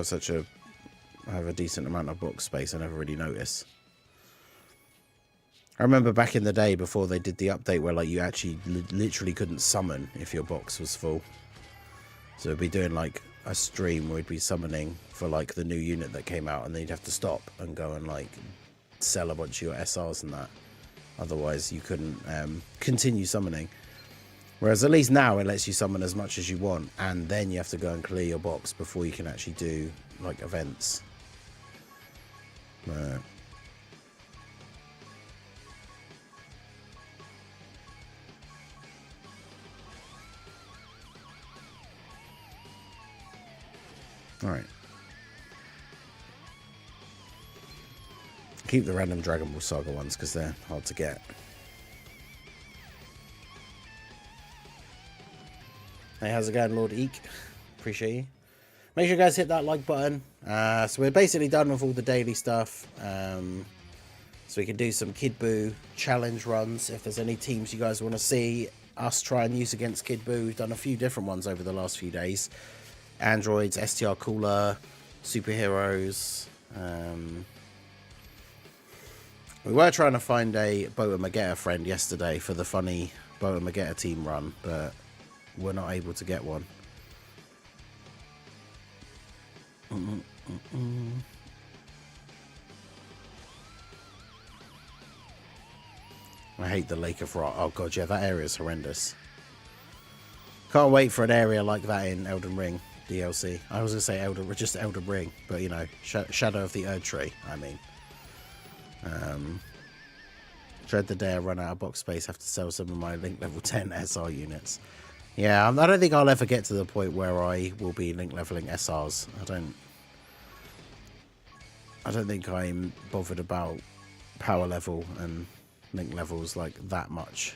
have a decent amount of box space, I never really notice. I remember back in the day before they did the update where like you actually literally couldn't summon if your box was full. So we'd be doing like a stream where we'd be summoning for like the new unit that came out, and then you'd have to stop and go and like sell a bunch of your SRs and that. Otherwise you couldn't continue summoning. Whereas at least now it lets you summon as much as you want, and then you have to go and clear your box before you can actually do like events. Alright. Keep the random Dragon Ball Saga ones because they're hard to get. Hey, how's it going, Lord Eek? Appreciate you. Make sure you guys hit that like button. So we're basically done with all the daily stuff. So we can do some Kid Buu challenge runs. If there's any teams you guys want to see us try and use against Kid Buu, we've done a few different ones over the last few days. Androids, STR Cooler, superheroes. We were trying to find a Boa Magetta friend yesterday for the funny Boa Magetta team run, but we're not able to get one. I hate the Lake of Rock. Oh god, yeah, that area is horrendous. Can't wait for an area like that in Elden Ring DLC. I was going to say just Elden Ring, but you know, Shadow of the Erd Tree, I mean. Dread the day I run out of box space, have to sell some of my Link level 10 SR units. Yeah, I don't think I'll ever get to the point where I will be Link leveling SRs. I don't think I'm bothered about power level and Link levels like that much.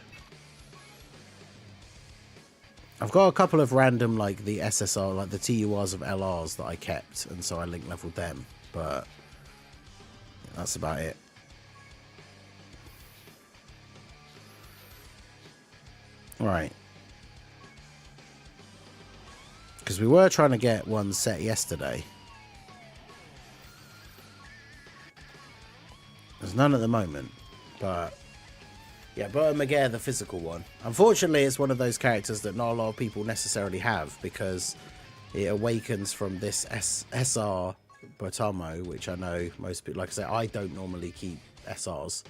I've got a couple of random like the SSR, like the TURs of LRs that I kept, and so I Link leveled them, but that's about it. Right. Because we were trying to get one set yesterday. There's none at the moment, but yeah, Boa Magetta, the physical one. Unfortunately, it's one of those characters that not a lot of people necessarily have because it awakens from this SR Botamo, which I know most people, like I say, I don't normally keep SRs.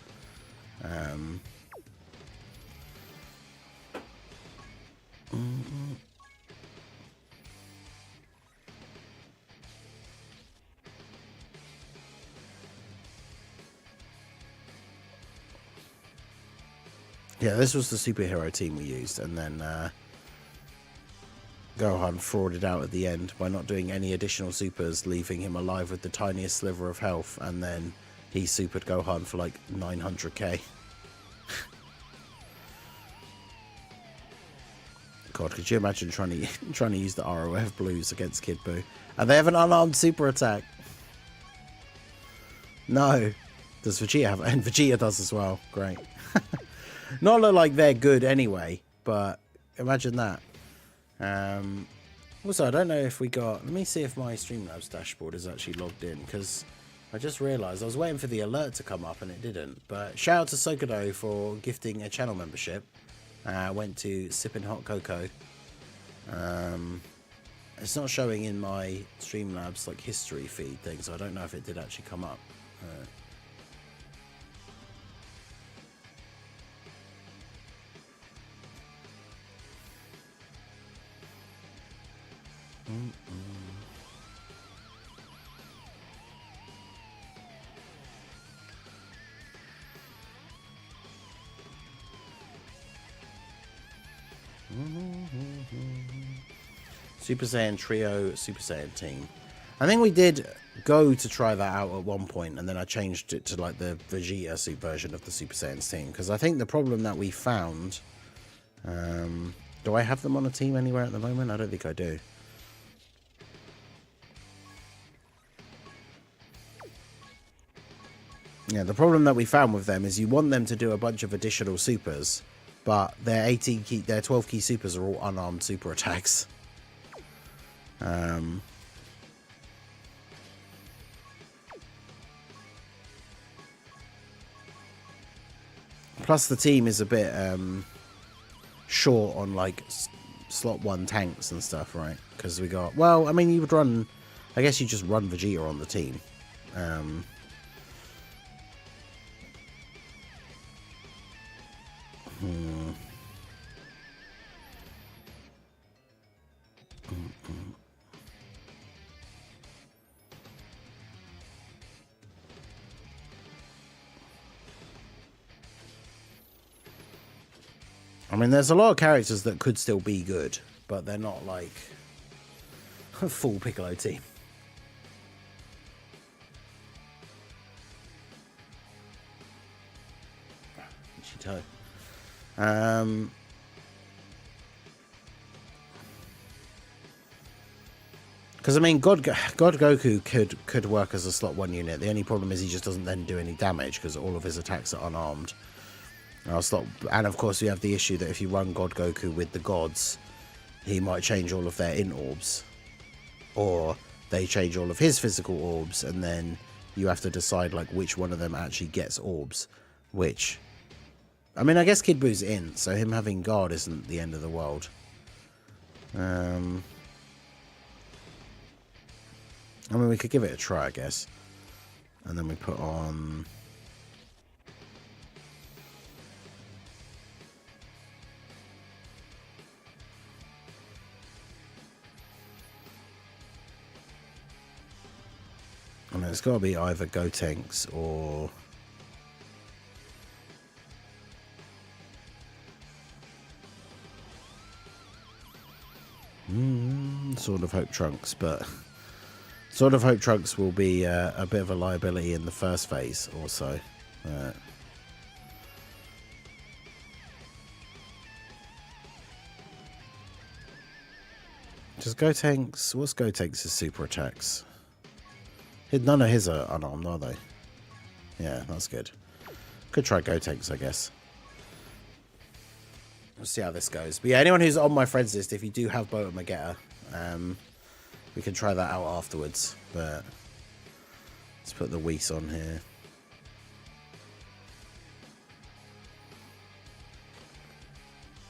Yeah, this was the superhero team we used, and then Gohan frauded out at the end by not doing any additional supers, leaving him alive with the tiniest sliver of health, and then he supered Gohan for like 900k. God, could you imagine trying to use the ROF blues against Kid Buu? And they have an unarmed super attack. No. Does Vegeta have? And Vegeta does as well. Great. Not look like they're good anyway, but imagine that. Also, I don't know if we got... Let me see if my Streamlabs dashboard is actually logged in, because I just realised I was waiting for the alert to come up and it didn't. But shout out to Sokodo for gifting a channel membership. Went to Sippin' Hot Cocoa. It's not showing in my Streamlabs like history feed thing, so I don't know if it did actually come up. Super Saiyan Trio, Super Saiyan Team. I think we did go to try that out at one point, and then I changed it to like the Vegeta version of the Super Saiyan team, because I think the problem that we found... do I have them on a team anywhere at the moment? I don't think I do. Yeah, the problem that we found with them is you want them to do a bunch of additional supers, but their 18 key, their 12 key supers are all unarmed super attacks. Plus the team is a bit short on like slot 1 tanks and stuff, right? Because we got, well, I mean, you would run, I guess you just run Vegeta on the team. I mean, there's a lot of characters that could still be good, but they're not like a full Piccolo team. Because I mean, God Goku could work as a slot 1 unit. The only problem is he just doesn't then do any damage because all of his attacks are unarmed. And of course, you have the issue that if you run God Goku with the gods, he might change all of their int orbs, or they change all of his physical orbs, and then you have to decide like which one of them actually gets orbs. Which, I mean, I guess Kid Buu's int, so him having guard isn't the end of the world. I mean, we could give it a try, I guess. And then we put on... I mean, it's got to be either Gotenks or... Sword of Hope Trunks, but... Sword of Hope Trunks will be a bit of a liability in the first phase, also. Just Gotenks... What's Gotenks' super attacks? None of his are unarmed, are they? Yeah, that's good. Could try Gotenks, I guess. We'll see how this goes. But yeah, anyone who's on my friends list, if you do have Boa Magetta, we can try that out afterwards. But let's put the Whis on here.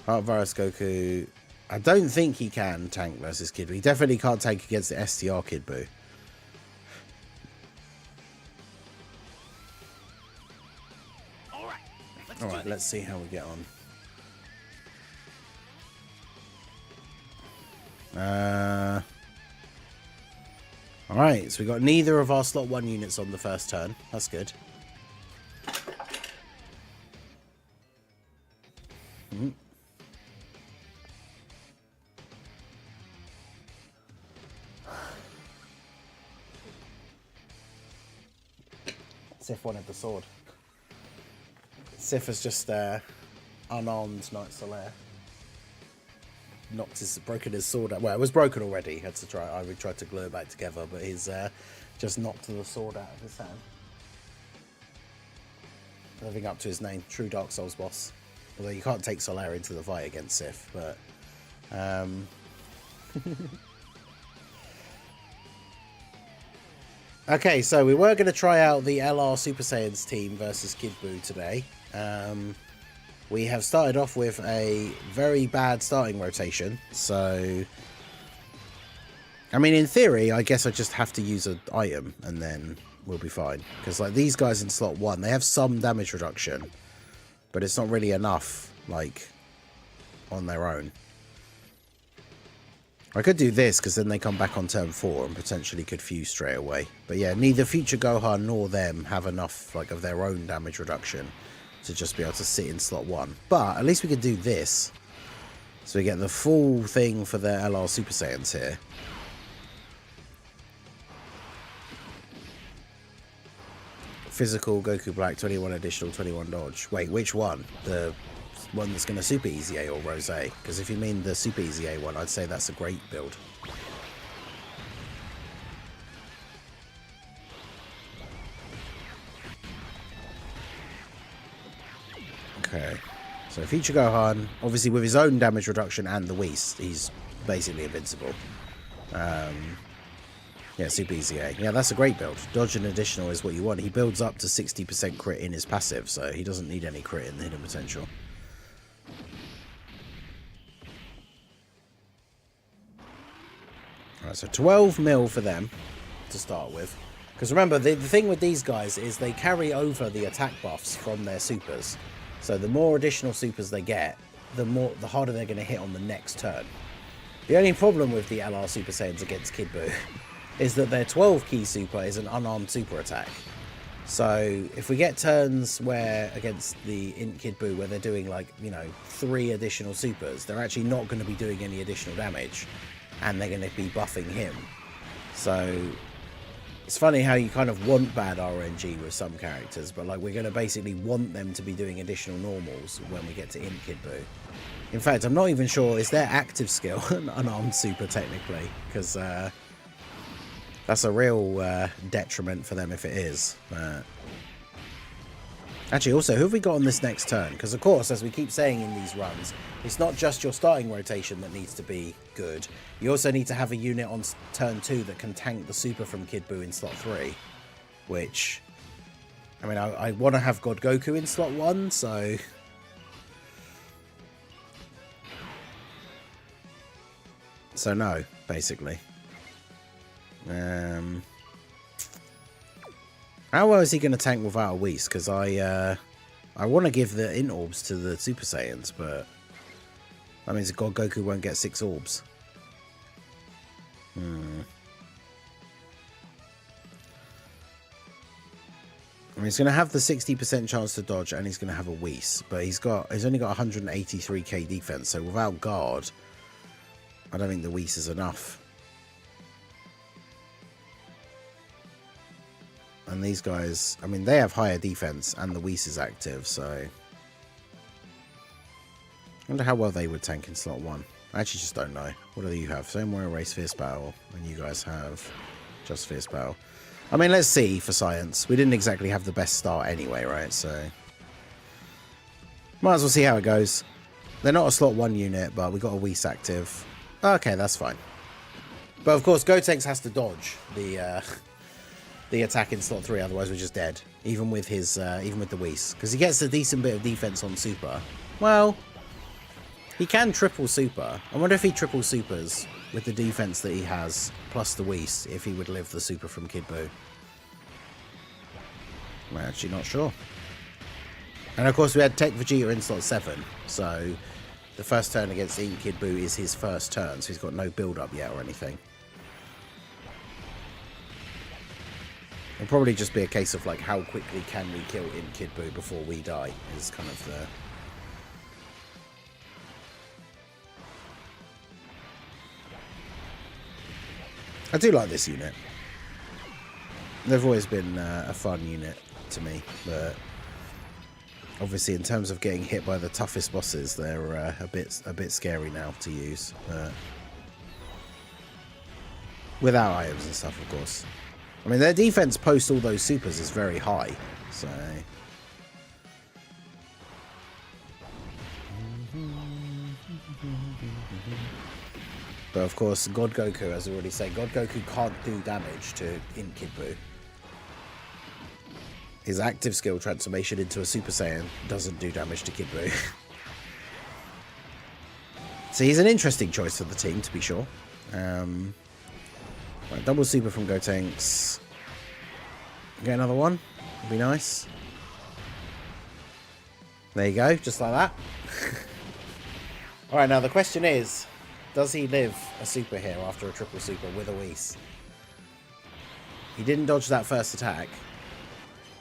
Heart Virus Goku. I don't think he can tank versus Kid Buu. He definitely can't tank against the STR Kid Buu. Alright, let's see how we get on. Alright, so we got neither of our slot 1 units on the first turn. That's good. Sif wanted the sword. Sif has just unarmed Knight Solaire. Broken his sword out. Well, it was broken already. I tried to glue it back together, but he's just knocked the sword out of his hand. Living up to his name, true Dark Souls boss. Although you can't take Solaire into the fight against Sif, but okay, so we were going to try out the LR Super Saiyans team versus Kid Buu today. We have started off with a very bad starting rotation, so I mean, in theory, I guess I just have to use an item and then we'll be fine. Because like these guys in slot 1, they have some damage reduction, but it's not really enough, like, on their own. I could do this because then they come back on turn 4 and potentially could fuse straight away. But yeah, neither Future Gohan nor them have enough like of their own damage reduction to just be able to sit in slot 1. But at least we could do this. So we get the full thing for the LR Super Saiyans here. Physical Goku Black, 21 additional, 21 dodge. Wait, which one? The one that's going to Super EZA or Rose? Because if you mean the Super EZA one, I'd say that's a great build. Okay, so Future Gohan, obviously with his own damage reduction and the Whis, he's basically invincible. Yeah, Super EZA. Yeah, that's a great build. Dodge and additional is what you want. He builds up to 60% crit in his passive, so he doesn't need any crit in the hidden potential. Alright, so 12 mil for them to start with. Because remember, the thing with these guys is they carry over the attack buffs from their supers. So the more additional supers they get, the harder they're going to hit on the next turn. The only problem with the LR Super Saiyans against Kid Buu is that their 12 key super is an unarmed super attack. So if we get turns where against the Int Kid Buu where they're doing like, you know, 3 additional supers, they're actually not going to be doing any additional damage and they're going to be buffing him. So It's funny how you kind of want bad RNG with some characters, but like we're going to basically want them to be doing additional normals when we get to Int Kid Buu. In fact, I'm not even sure, is their active skill an unarmed super technically? Because that's a real detriment for them if it is. Actually, also, who have we got on this next turn? Because, of course, as we keep saying in these runs, it's not just your starting rotation that needs to be good. You also need to have a unit on turn 2 that can tank the super from Kid Buu in slot 3. Which, I mean, I want to have God Goku in slot 1, so... So no, basically. How well is he going to tank without a Whis? Because I want to give the Int Orbs to the Super Saiyans, but that means God Goku won't get 6 orbs. I mean, he's going to have the 60% chance to dodge, and he's going to have a Whis, but he's only got 183k defense, so without guard, I don't think the Whis is enough. And these guys, I mean, they have higher defense and the Whis is active, so... I wonder how well they would tank in slot 1. I actually just don't know. What do you have? Same way Race Fierce Battle, and you guys have just Fierce Battle. I mean, let's see for science. We didn't exactly have the best start anyway, right? So... might as well see how it goes. They're not a slot 1 unit, but we got a Whis active. Okay, that's fine. But of course, Gotenks has to dodge the attack in slot 3, otherwise we're just dead. Even with his, even with the Whis, because he gets a decent bit of defense on super. Well, he can triple super. I wonder if he triple supers with the defense that he has plus the Whis, if he would live the super from Kid Buu. I'm actually not sure. And of course, we had Tech Vegeta in slot 7, so the first turn against Int Kid Buu is his first turn, so he's got no build up yet or anything. It'll probably just be a case of like how quickly can we kill Int Kid Buu before we die is kind of the... I do like this unit. They've always been a fun unit to me, but obviously in terms of getting hit by the toughest bosses, they're a bit scary now to use. Without items and stuff, of course. I mean, their defense post all those supers is very high, so... But of course, God Goku, as I already said, God Goku can't do damage to Int Kid Buu. His active skill transformation into a Super Saiyan doesn't do damage to Kid Buu. So he's an interesting choice for the team, to be sure. Right, double super from Gotenks. Get another one. Would be nice. There you go, just like that. Alright, now the question is, does he live a super here after a triple super with a Whis? He didn't dodge that first attack.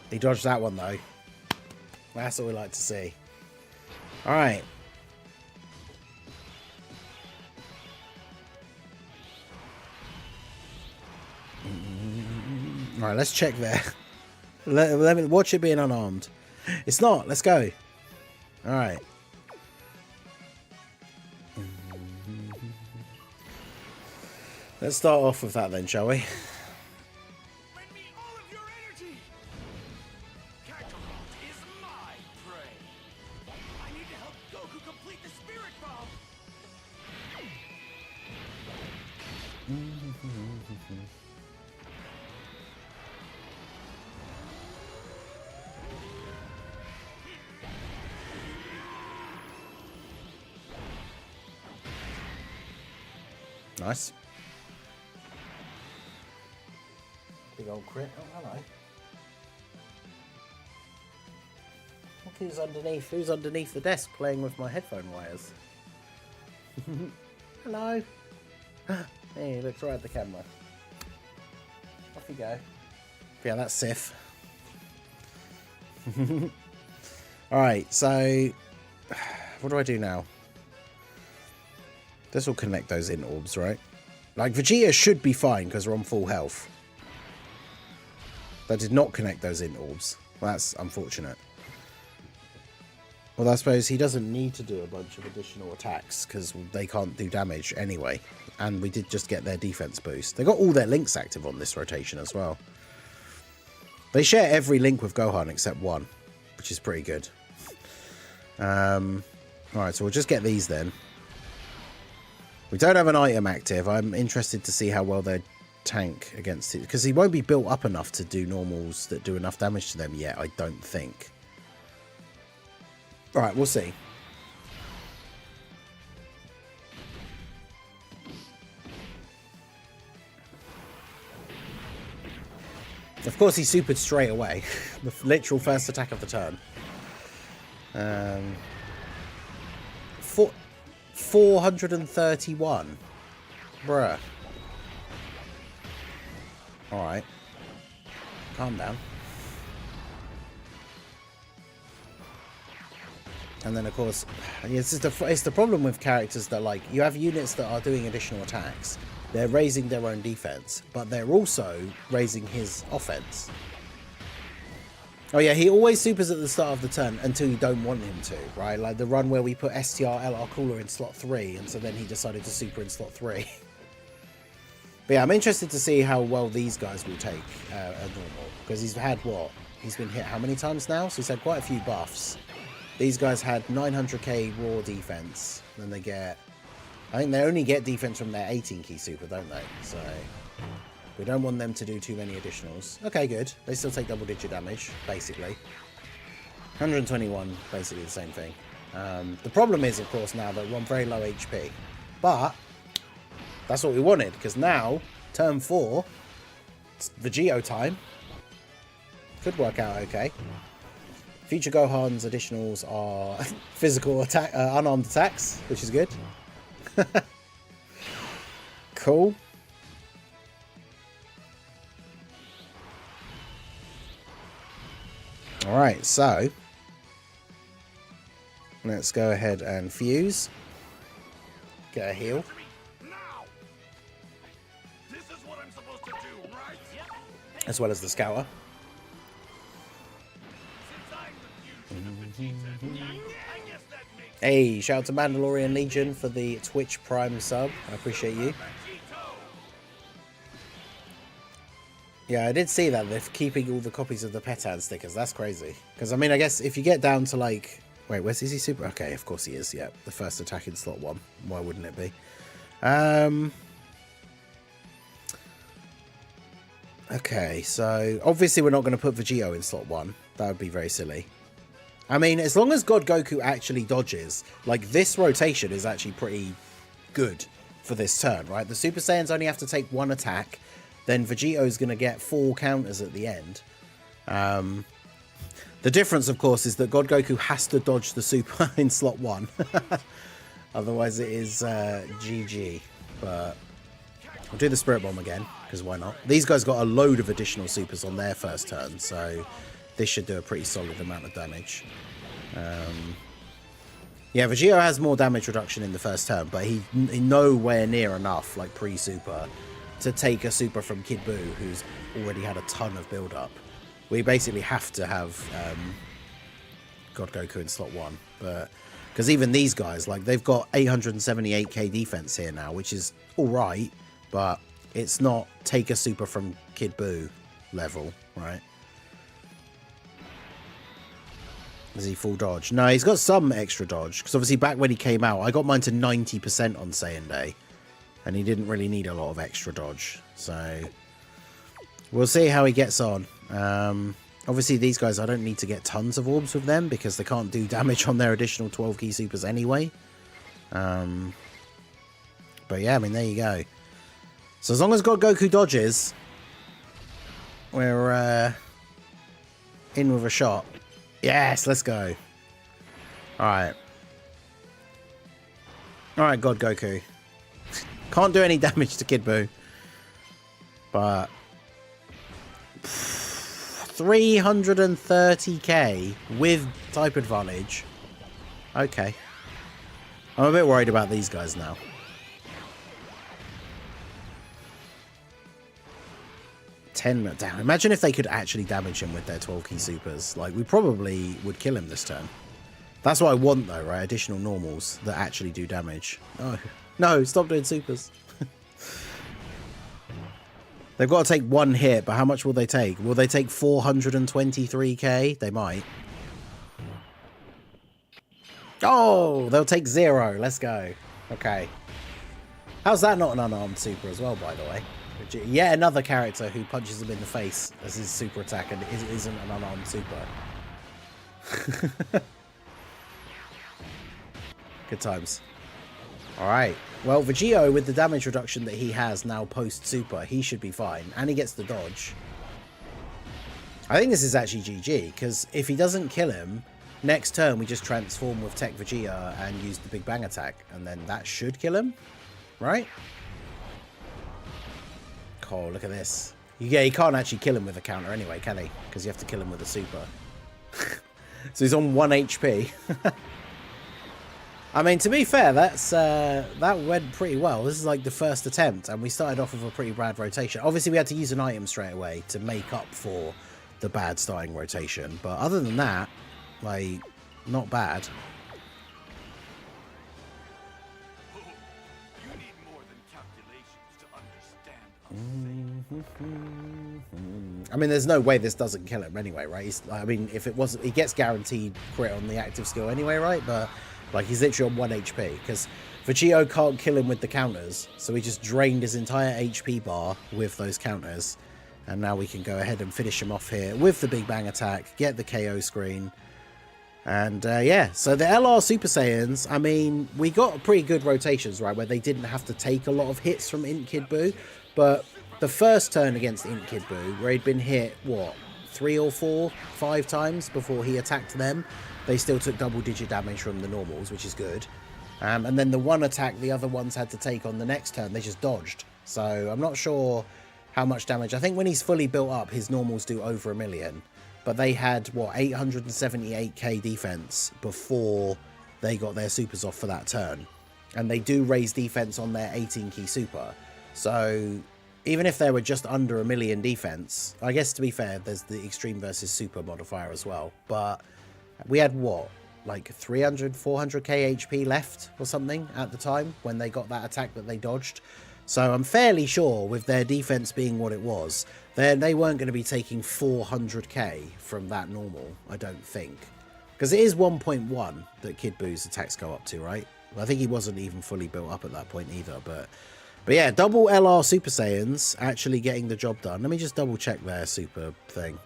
He dodged that one though. That's what we like to see. Alright. Alright, let's check there. Let me watch it being unarmed. It's not. Let's go. Alright. Let's start off with that then, shall we? Lend me all of your energy. Kakarot is my prey. I need to help Goku complete the spirit bomb. Nice. Big old crit. Oh, hello. Look who's underneath. Who's underneath the desk playing with my headphone wires? Hello. Hey, he looks right at the camera. Off you go. Yeah, that's Sif. Alright, so... what do I do now? This will connect those in orbs, right? Like, Vegeta should be fine because we're on full health. That did not connect those int orbs. Well, that's unfortunate. Well, I suppose he doesn't need to do a bunch of additional attacks because they can't do damage anyway. And we did just get their defense boost. They got all their links active on this rotation as well. They share every link with Gohan except one, which is pretty good. Alright, so we'll just get these then. We don't have an item active. I'm interested to see how well they tank against it, because he won't be built up enough to do normals that do enough damage to them yet, I don't think. Alright, we'll see. Of course, he supered straight away. The literal first attack of the turn. 431. Bruh. Alright. Calm down. And then, of course, it's the problem with characters that, like, you have units that are doing additional attacks. They're raising their own defense, but they're also raising his offense. Oh yeah, he always supers at the start of the turn until you don't want him to, right? Like the run where we put STR LR Cooler in slot 3, and so then he decided to super in slot 3. But yeah, I'm interested to see how well these guys will take a normal, because he's had what? He's been hit how many times now? So he's had quite a few buffs. These guys had 900k raw defense, then they get... I think they only get defense from their 18 key super, don't they? So we don't want them to do too many additionals. Okay, good. They still take double-digit damage, basically. 121, basically the same thing. The problem is, of course, now that we're on very low HP. But that's what we wanted, because now, turn 4, it's Vegito time. Could work out okay. Future Gohan's additionals are physical attack, unarmed attacks, which is good. Cool. Alright, so let's go ahead and fuse. Get a heal. This is what I'm supposed to do, right? As well as the scouter. Hey, shout out to Mandalorian Legion for the Twitch Prime sub. I appreciate you. Yeah, I did see that. They're keeping all the copies of the Petan stickers. That's crazy. Because, I mean, I guess if you get down to, like... Wait, where's he super? Okay, of course he is, yeah. The first attack in slot 1. Why wouldn't it be? Okay, so... Obviously, we're not going to put Vegito in slot 1. That would be very silly. I mean, as long as God Goku actually dodges, like, this rotation is actually pretty good for this turn, right? The Super Saiyans only have to take 1 attack, then Vegito's going to get 4 counters at the end. The difference, of course, is that God Goku has to dodge the Super in slot 1. Otherwise, it is GG. But I'll do the Spirit Bomb again, because why not? These guys got a load of additional Supers on their first turn, so... This should do a pretty solid amount of damage. Yeah, Vegito has more damage reduction in the first turn, but he nowhere near enough, like pre-super, to take a super from Kid Buu, who's already had a ton of build-up. We basically have to have God Goku in slot 1, but because even these guys, like, they've got 878k defense here now, which is all right, but it's not take a super from Kid Buu level, right? Is he full dodge? No, he's got some extra dodge. Because obviously back when he came out, I got mine to 90% on Saiyan Day. And he didn't really need a lot of extra dodge. So, we'll see how he gets on. Obviously these guys, I don't need to get tons of orbs with them. Because they can't do damage on their additional 12 key supers anyway. But yeah, I mean, there you go. So as long as God Goku dodges, we're in with a shot. Yes, let's go. Alright. Alright, God Goku. Can't do any damage to Kid Buu. But 330k with type advantage. Okay. I'm a bit worried about these guys now. 10 down. Imagine if they could actually damage him with their 12 key supers. Like, we probably would kill him this turn. That's what I want, though, right? Additional normals that actually do damage. Oh, no, stop doing supers. They've got to take one hit, but how much will they take? Will they take 423k? They might. Oh, they'll take 0. Let's go. Okay. How's that not an unarmed super as well, by the way? Yet another character who punches him in the face as his super attack and isn't an unarmed super. Good times. Alright. Well, Vegito, with the damage reduction that he has now post-super, he should be fine. And he gets the dodge. I think this is actually GG, because if he doesn't kill him, next turn we just transform with Tech Vegeta and use the Big Bang attack. And then that should kill him. Right? Oh, look at this. Yeah, he can't actually kill him with a counter anyway, can he? Because you have to kill him with a super. So he's on 1 HP. I mean, to be fair, that went pretty well. This is like the first attempt, and we started off with a pretty bad rotation. Obviously, we had to use an item straight away to make up for the bad starting rotation. But other than that, like, not bad. You need more than calculations to understand. I mean, there's no way this doesn't kill him anyway, right? I mean, if it wasn't, he gets guaranteed crit on the active skill anyway, right? But like, he's literally on 1 HP because Vegito can't kill him with the counters, so he just drained his entire HP bar with those counters, and now we can go ahead and finish him off here with the Big Bang attack, get the KO screen, and yeah. So the LR Super Saiyans, I mean, we got pretty good rotations, right, where they didn't have to take a lot of hits from Int Kid Buu, but the first turn against Int Kid Buu, where he'd been hit, what, 3 or 4, 5 times before he attacked them, they still took double-digit damage from the normals, which is good. And then the one attack the other ones had to take on the next turn, they just dodged. So I'm not sure how much damage. I think when he's fully built up, his normals do over 1 million. But they had, what, 878k defense before they got their supers off for that turn. And they do raise defense on their 18-key super. So even if they were just under 1 million defense, I guess to be fair, there's the extreme versus super modifier as well. But we had, what, like 300, 400k HP left or something at the time when they got that attack that they dodged. So I'm fairly sure with their defense being what it was, they weren't going to be taking 400k from that normal, I don't think. Because it is 1.1 that Kid Buu's attacks go up to, right? I think he wasn't even fully built up at that point either. But yeah, double LR Super Saiyans actually getting the job done. Let me just double check their super thing.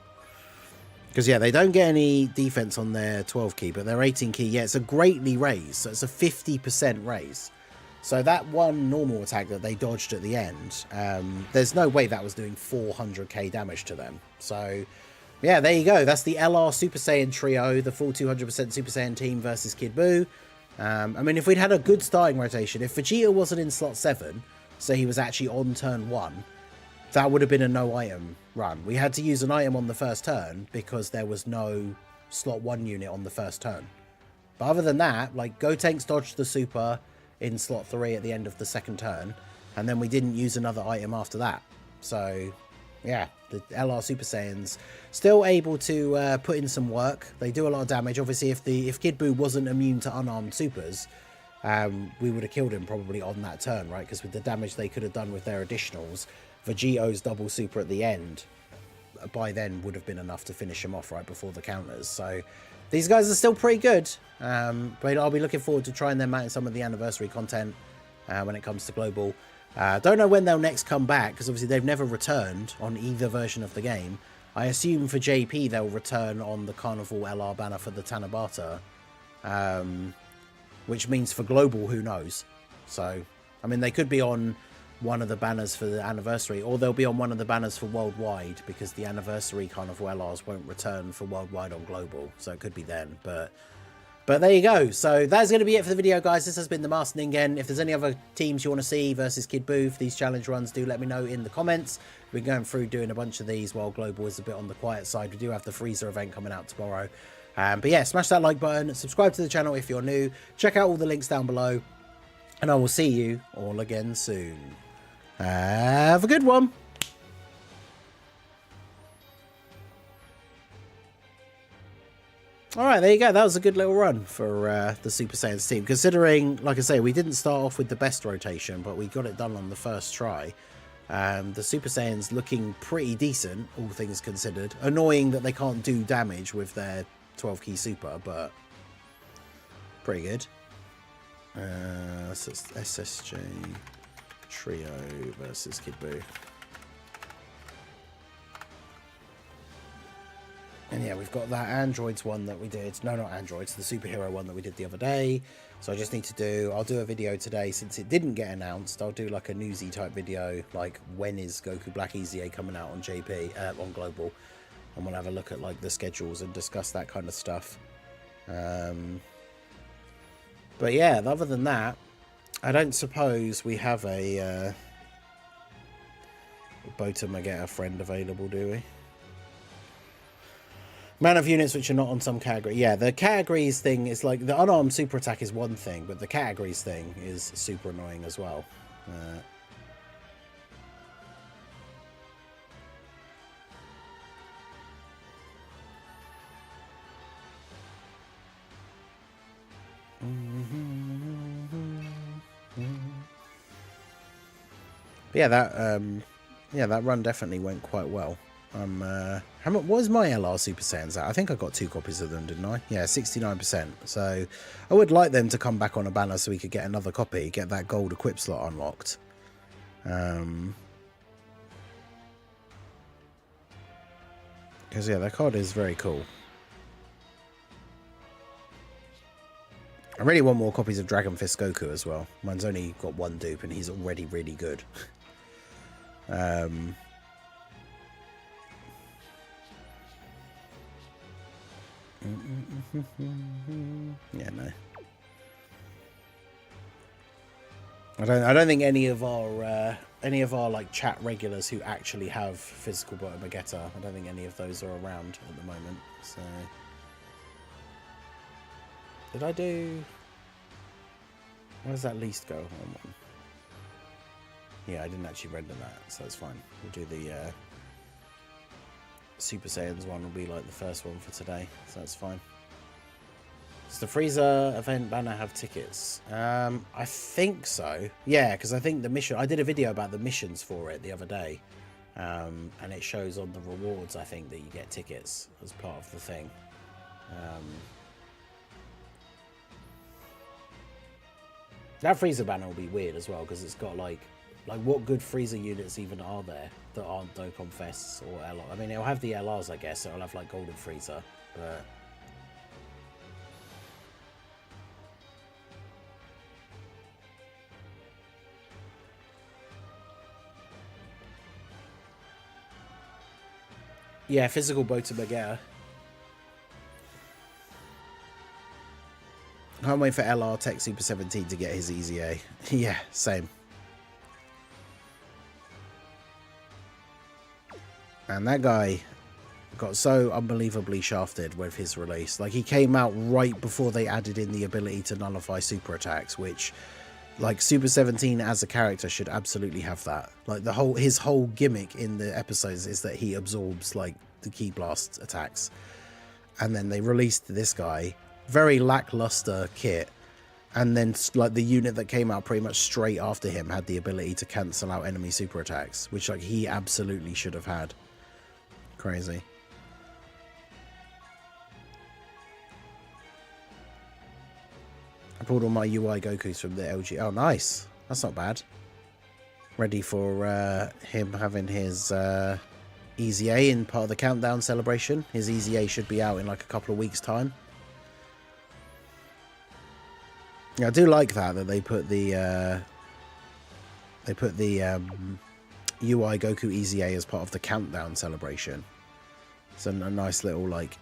Because, yeah, they don't get any defense on their 12 key, but their 18 key, yeah, it's a greatly raise. So it's a 50% raise. So that one normal attack that they dodged at the end, there's no way that was doing 400k damage to them. So, yeah, there you go. That's the LR Super Saiyan trio, the full 200% Super Saiyan team versus Kid Buu. I mean, if we'd had a good starting rotation, if Vegeta wasn't in slot 7, so he was actually on turn 1, that would have been a no item run. We had to use an item on the first turn because there was no slot 1 unit on the first turn. But other than that, like, Gotenks dodged the super in slot 3 at the end of the second turn, and then we didn't use another item after that. So yeah, the LR Super Saiyans still able to put in some work. They do a lot of damage. Obviously, if Kid Buu wasn't immune to unarmed supers, we would have killed him probably on that turn, right? Because with the damage they could have done with their additionals, Vegito's double super at the end by then would have been enough to finish him off right before the counters. So these guys are still pretty good, but I'll be looking forward to trying them out in some of the anniversary content when it comes to Global. Don't know when they'll next come back, because obviously they've never returned on either version of the game. I assume for JP they'll return on the Carnival LR banner for the Tanabata, which means for Global, who knows. So, I mean, they could be on one of the banners for the anniversary, or they'll be on one of the banners for Worldwide, because the anniversary Carnival LRs won't return for Worldwide on Global, so it could be then. But there you go. So that's going to be it for the video, guys. This has been the Master Ningen. If there's any other teams you want to see versus Kid Buu for these challenge runs, do let me know in the comments. We're going through doing a bunch of these while Global is a bit on the quiet side. We do have the Freezer event coming out tomorrow. But yeah, smash that like button, subscribe to the channel if you're new, check out all the links down below, and I will see you all again soon. Have a good one. Alright, there you go. That was a good little run for the Super Saiyans team. Considering, like I say, we didn't start off with the best rotation, but we got it done on the first try. The Super Saiyans looking pretty decent, all things considered. Annoying that they can't do damage with their 12 key super, but pretty good. So it's SSJ Trio versus Kid Buu. And yeah, we've got that Androids one that we did. No, not Androids, the superhero one that we did the other day. So I just need to do, I'll do a video today since it didn't get announced. I'll do like a newsy type video, like when is Goku Black EZA coming out on JP, on Global. And we'll have a look at like the schedules and discuss that kind of stuff. But yeah, other than that, I don't suppose we have a Bota Magetta friend available, do we? Amount of units which are not on some category. Yeah, the categories thing is like the unarmed super attack is one thing, but the categories thing is super annoying as well. But yeah, that run definitely went quite well. How much was my LR Super Saiyans at? I think I got 2 copies of them, didn't I? Yeah, 69%. So I would like them to come back on a banner so we could get another copy, get that gold equip slot unlocked. Because yeah, that card is very cool. I really want more copies of Dragon Fist Goku as well. Mine's only got 1 dupe and he's already really good. Yeah, no. I don't think any of our like chat regulars who actually have physical Bota Magetta, I don't think any of those are around at the moment. So did I do? Where does that least go? On? Yeah, I didn't actually render that, so that's fine. We'll do the Super Saiyans one will be like the first one for today, so that's fine. Does the Frieza event banner have tickets? I think so. Yeah, because I think the mission, I did a video about the missions for it the other day, and it shows on the rewards, I think, that you get tickets as part of the thing. That Frieza banner will be weird as well, because it's got like what good Frieza units even are there that aren't Dokkan Fests or LR? I mean, it'll have the LRs, I guess. It'll have like Golden Frieza, but yeah, physical Bota Magetta. Can't wait for LR Tech Super 17 to get his EZA. Yeah, same. And that guy got so unbelievably shafted with his release. Like, he came out right before they added in the ability to nullify super attacks, which, like, Super 17 as a character should absolutely have that. Like, his whole gimmick in the episodes is that he absorbs, like, the Ki Blast attacks. And then they released this guy, very lackluster kit, and then, like, the unit that came out pretty much straight after him had the ability to cancel out enemy super attacks, which, like, he absolutely should have had. Crazy. I pulled all my UI Gokus from the LG. Oh, nice. That's not bad. Ready for him having his EZA in part of the countdown celebration. His EZA should be out in like a couple of weeks' time. Yeah, I do like that they put the UI Goku EZA as part of the countdown celebration. It's a nice little like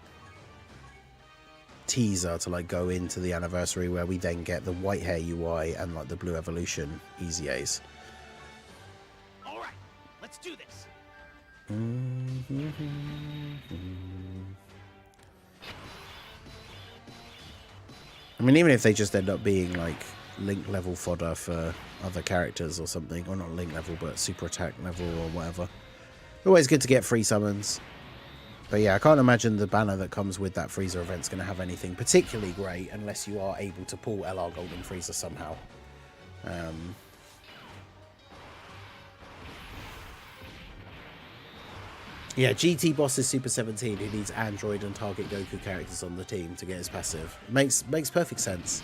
teaser to like go into the anniversary, where we then get the white hair UI and like the blue evolution EZAs. All right, let's do this. I mean, even if they just end up being like link level fodder for other characters or something, or not link level but super attack level or whatever, always good to get free summons. But yeah, I can't imagine the banner that comes with that Frieza event's going to have anything particularly great unless you are able to pull LR Golden Frieza somehow. Yeah, GT boss is Super 17. He needs Android and Target Goku characters on the team to get his passive. Makes perfect sense.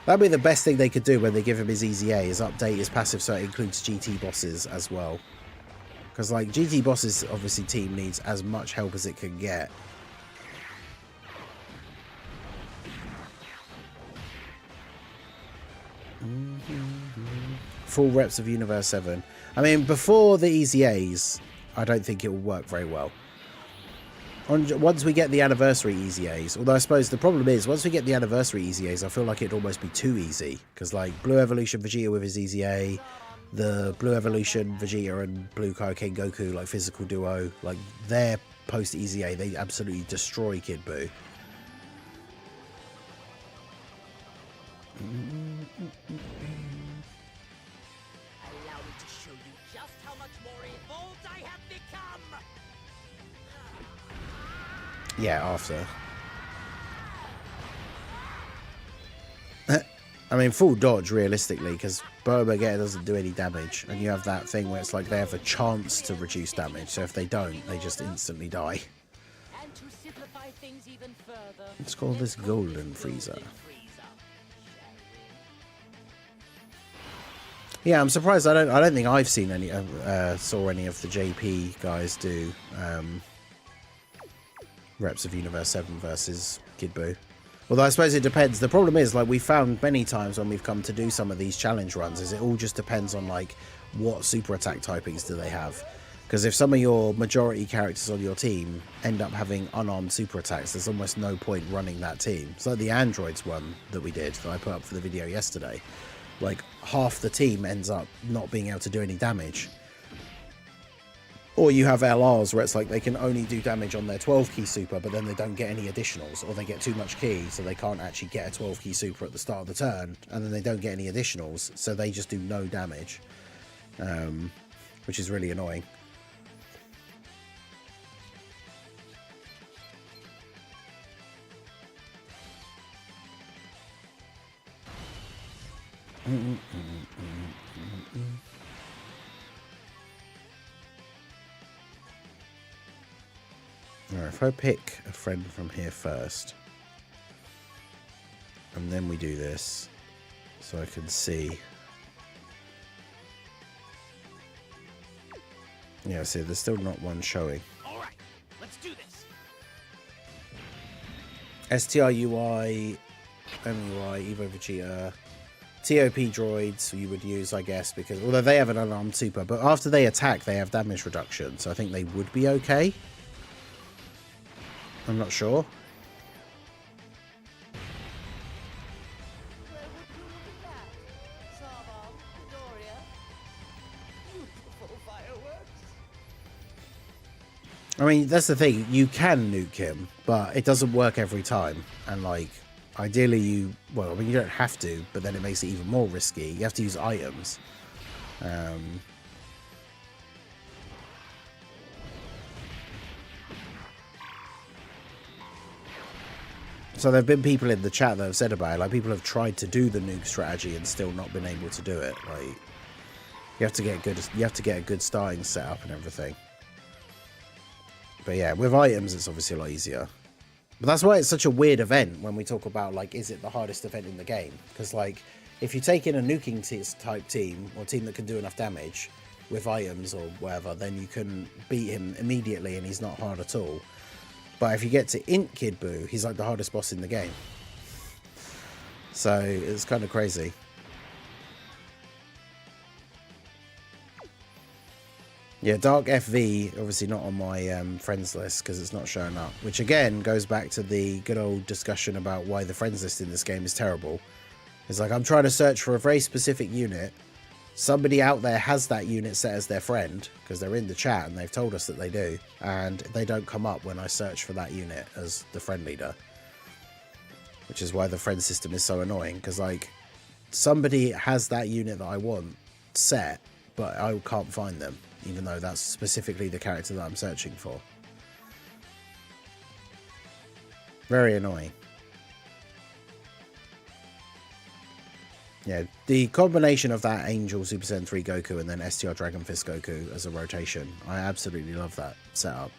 That'd be the best thing they could do when they give him his EZA, is update his passive so it includes GT bosses as well. Because, like, GT bosses, obviously, team needs as much help as it can get. Full reps of Universe 7. I mean, before the EZAs, I don't think it will work very well. Once we get the anniversary EZAs, although I suppose the problem is, once we get the anniversary EZAs, I feel like it'd almost be too easy. Because, like, Blue Evolution Vegeta with his EZA, the Blue Evolution Vegeta and Blue Kaioken Goku, like, physical duo, like, their post-EZA, they absolutely destroy Kid Buu. Allow me to show you just how much more evolved I have become. Yeah, after. I mean, full dodge, realistically, because Bardock doesn't do any damage, and you have that thing where it's like they have a chance to reduce damage, so if they don't, they just instantly die. And to simplify things even further, Let's call this Golden Frieza. Yeah, I'm surprised. I don't think I've seen any saw any of the JP guys do reps of Universe 7 versus Kid Buu. Although I suppose it depends. The problem is, like, we found many times when we've come to do some of these challenge runs, is it all just depends on, like, what super attack typings do they have. Because if some of your majority characters on your team end up having unarmed super attacks, there's almost no point running that team. It's like the androids one that we did, that I put up for the video yesterday. Like, half the team ends up not being able to do any damage. Or you have LRs where it's like they can only do damage on their 12 key super, but then they don't get any additionals, or they get too much key, so they can't actually get a 12 key super at the start of the turn, and then they don't get any additionals, so they just do no damage, which is really annoying. Alright, if I pick a friend from here first, and then we do this, so I can see. Yeah, see, there's still not one showing. Alright, let's do this. STRUI, MUI, Evo Vegeta, TOP droids you would use, I guess, because although they have an unarmed super, but after they attack, they have damage reduction, so I think they would be okay. I'm not sure. I mean, that's the thing. You can nuke him, but it doesn't work every time. And, like, ideally you... Well, I mean, you don't have to, but then it makes it even more risky. You have to use items. So there have been people in the chat that have said about it. Like, people have tried to do the nuke strategy and still not been able to do it. Like, you have to get good. You have to get a good starting setup and everything. But yeah, with items, it's obviously a lot easier. But that's why it's such a weird event when we talk about, like, is it the hardest event in the game? Because, like, if you take in a nuking type team, or a team that can do enough damage with items or whatever, then you can beat him immediately and he's not hard at all. But if you get to Int Kid Buu, he's like the hardest boss in the game. So it's kind of crazy. Yeah, Dark FV, obviously not on my friends list because it's not showing up. Which again goes back to the good old discussion about why the friends list in this game is terrible. It's like, I'm trying to search for a very specific unit. Somebody out there has that unit set as their friend because they're in the chat and they've told us that they do, and they don't come up when I search for that unit as the friend leader, which is why the friend system is so annoying, because, like, somebody has that unit that I want set, but I can't find them. even though that's specifically the character that I'm searching for. Very annoying. Yeah, the combination of that Angel Super Saiyan 3 Goku and then STR Dragon Fist Goku as a rotation, I absolutely love that setup.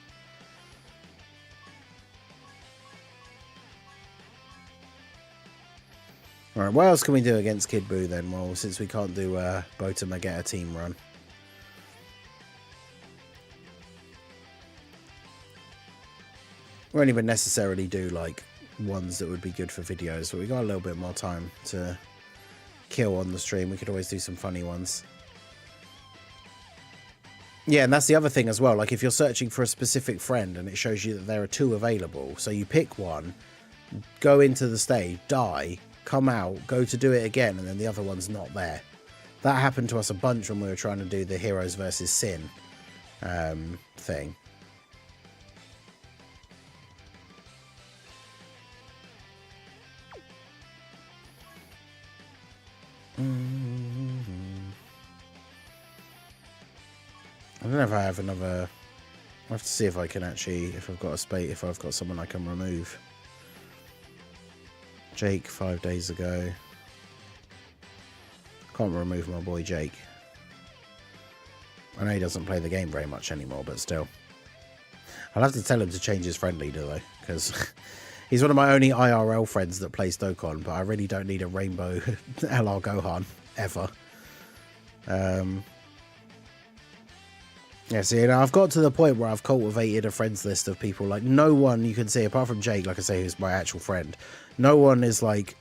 Alright, what else can we do against Kid Buu then? Well, since we can't do Bota Magetta team run. We won't even necessarily do like ones that would be good for videos, but we got a little bit more time to kill on the stream. We could always do some funny ones. Yeah, and that's the other thing as well. Like if you're searching for a specific friend and it shows you that there are 2 available, so you pick one, go into the stage, die, come out, go to do it again, and then the other one's not there. That happened to us a bunch when we were trying to do the Heroes versus Sin thing. I don't know if I have another. I have to see if I can actually, if I've got a space, if I've got someone I can remove. Jake 5 days ago. Can't remove my boy Jake. I know he doesn't play the game very much anymore, but still. I'll have to tell him to change his friend leader though, because he's one of my only IRL friends that plays Dokkan, but I really don't need a Rainbow LR Gohan ever. Yeah, see, I've got to the point where I've cultivated a friends list of people, like, no one you can see, apart from Jake, like I say, who's my actual friend, no one is, like,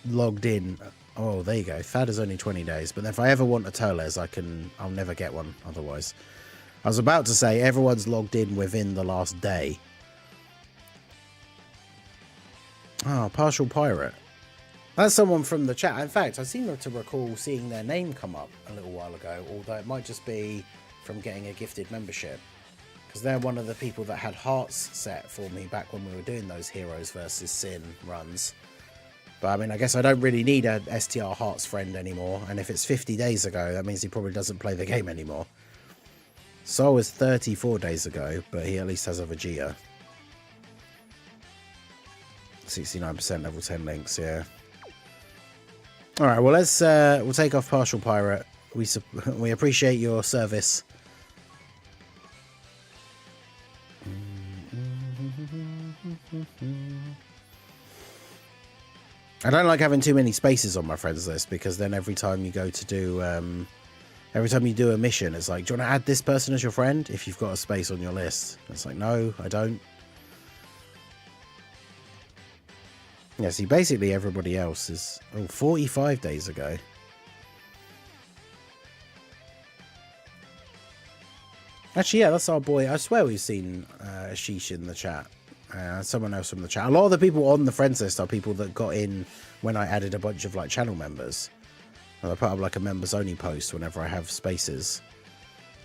logged in. Oh, there you go. Thad is only 20 days, but if I ever want a Turles, I'll never get one otherwise. I was about to say, everyone's logged in within the last day. Oh, Partial Pirate. That's someone from the chat. In fact, I seem to recall seeing their name come up a little while ago, although it might just be from getting a gifted membership, because they're one of the people that had hearts set for me back when we were doing those Heroes versus Sin runs. But I mean, I guess I don't really need a STR Hearts friend anymore, and if it's 50 days ago, that means he probably doesn't play the game anymore. Sol was 34 days ago, but he at least has a Vegeta. 69% level 10 links, yeah. Alright, well let's we'll take off Partial Pirate. We appreciate your service. I don't like having too many spaces on my friends list, because then every time you go to do every time you do a mission, it's like, do you want to add this person as your friend if you've got a space on your list? It's like, no, I don't. Yeah, see, basically everybody else is 45 days ago. Actually, yeah, that's our boy. I swear we've seen Ashish in the chat. Someone else from the chat. A lot of the people on the friends list are people that got in when I added a bunch of like channel members. And I put up like a members only post whenever I have spaces.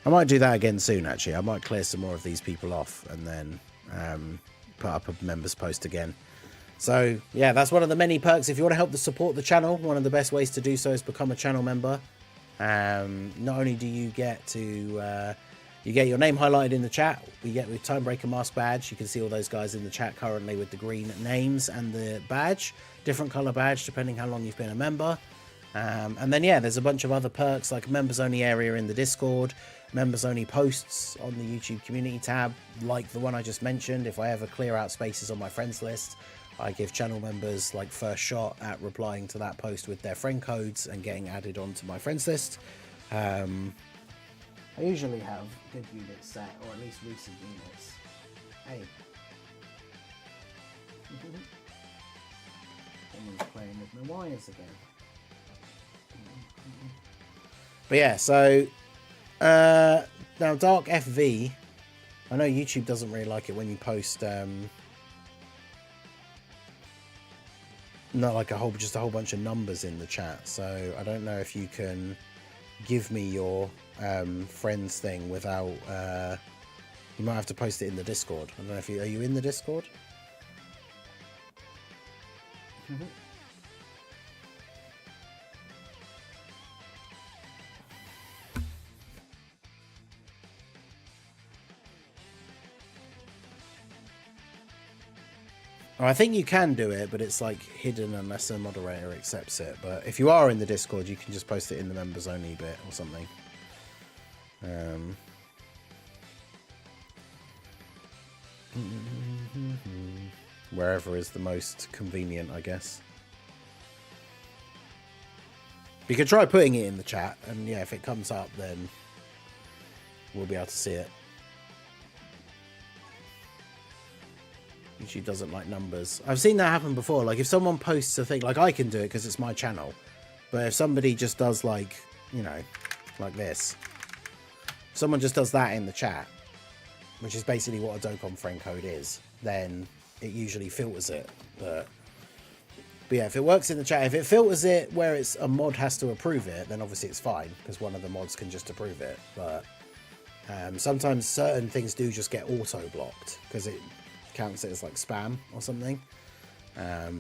I might do that again soon, actually. I might clear some more of these people off and then put up a members post again. So yeah, that's one of the many perks. If you want to help to support the channel, one of the best ways to do so is become a channel member. Not only do you get to you get your name highlighted in the chat, we get with Timebreaker mask badge. You can see all those guys in the chat currently with the green names and the badge, different color badge depending how long you've been a member. And then yeah, there's a bunch of other perks like members only area in the Discord, members only posts on the YouTube community tab, like the one I just mentioned. If I ever clear out spaces on my friends list, I give channel members like first shot at replying to that post with their friend codes and getting added onto my friends list. I usually have good units set, or at least recent units. Hey. Someone's playing with my wires again. But yeah, so now Dark FV, I know YouTube doesn't really like it when you post not like just a whole bunch of numbers in the chat, so I don't know if you can give me your friends thing without you might have to post it in the Discord. I don't know if are you in the Discord? I think you can do it, but it's like hidden unless a moderator accepts it. But if you are in the Discord, you can just post it in the members only bit or something. Wherever is the most convenient, I guess. You could try putting it in the chat, and yeah, if it comes up, then we'll be able to see it. She doesn't like numbers. I've seen that happen before. Like if someone posts a thing, like I can do it because it's my channel, but if somebody just does like, you know, like this, someone just does that in the chat, which is basically what a Dokkan friend code is, then it usually filters it. But yeah, if it works in the chat, if it filters it where it's a mod has to approve it, then obviously it's fine because one of the mods can just approve it. But sometimes certain things do just get auto blocked because it counts it as like spam or something. Oh,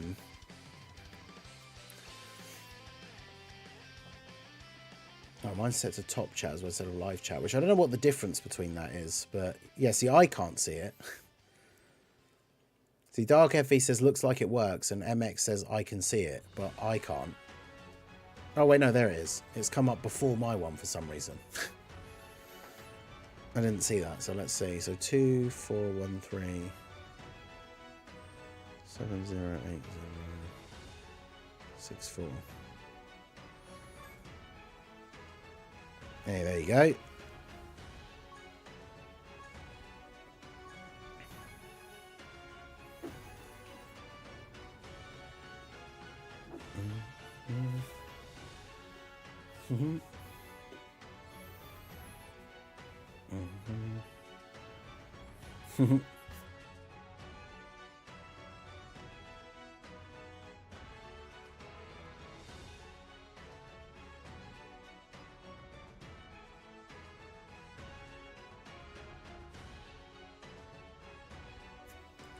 mine's set to top chat as well instead of live chat, which I don't know what the difference between that is, but yeah, see, I can't see it. See, Dark FV says looks like it works, and MX says I can see it, but I can't. Oh wait, no, there it is. It's come up before my one for some reason. I didn't see that, so let's see. So 2413 708064. Hey, there you go.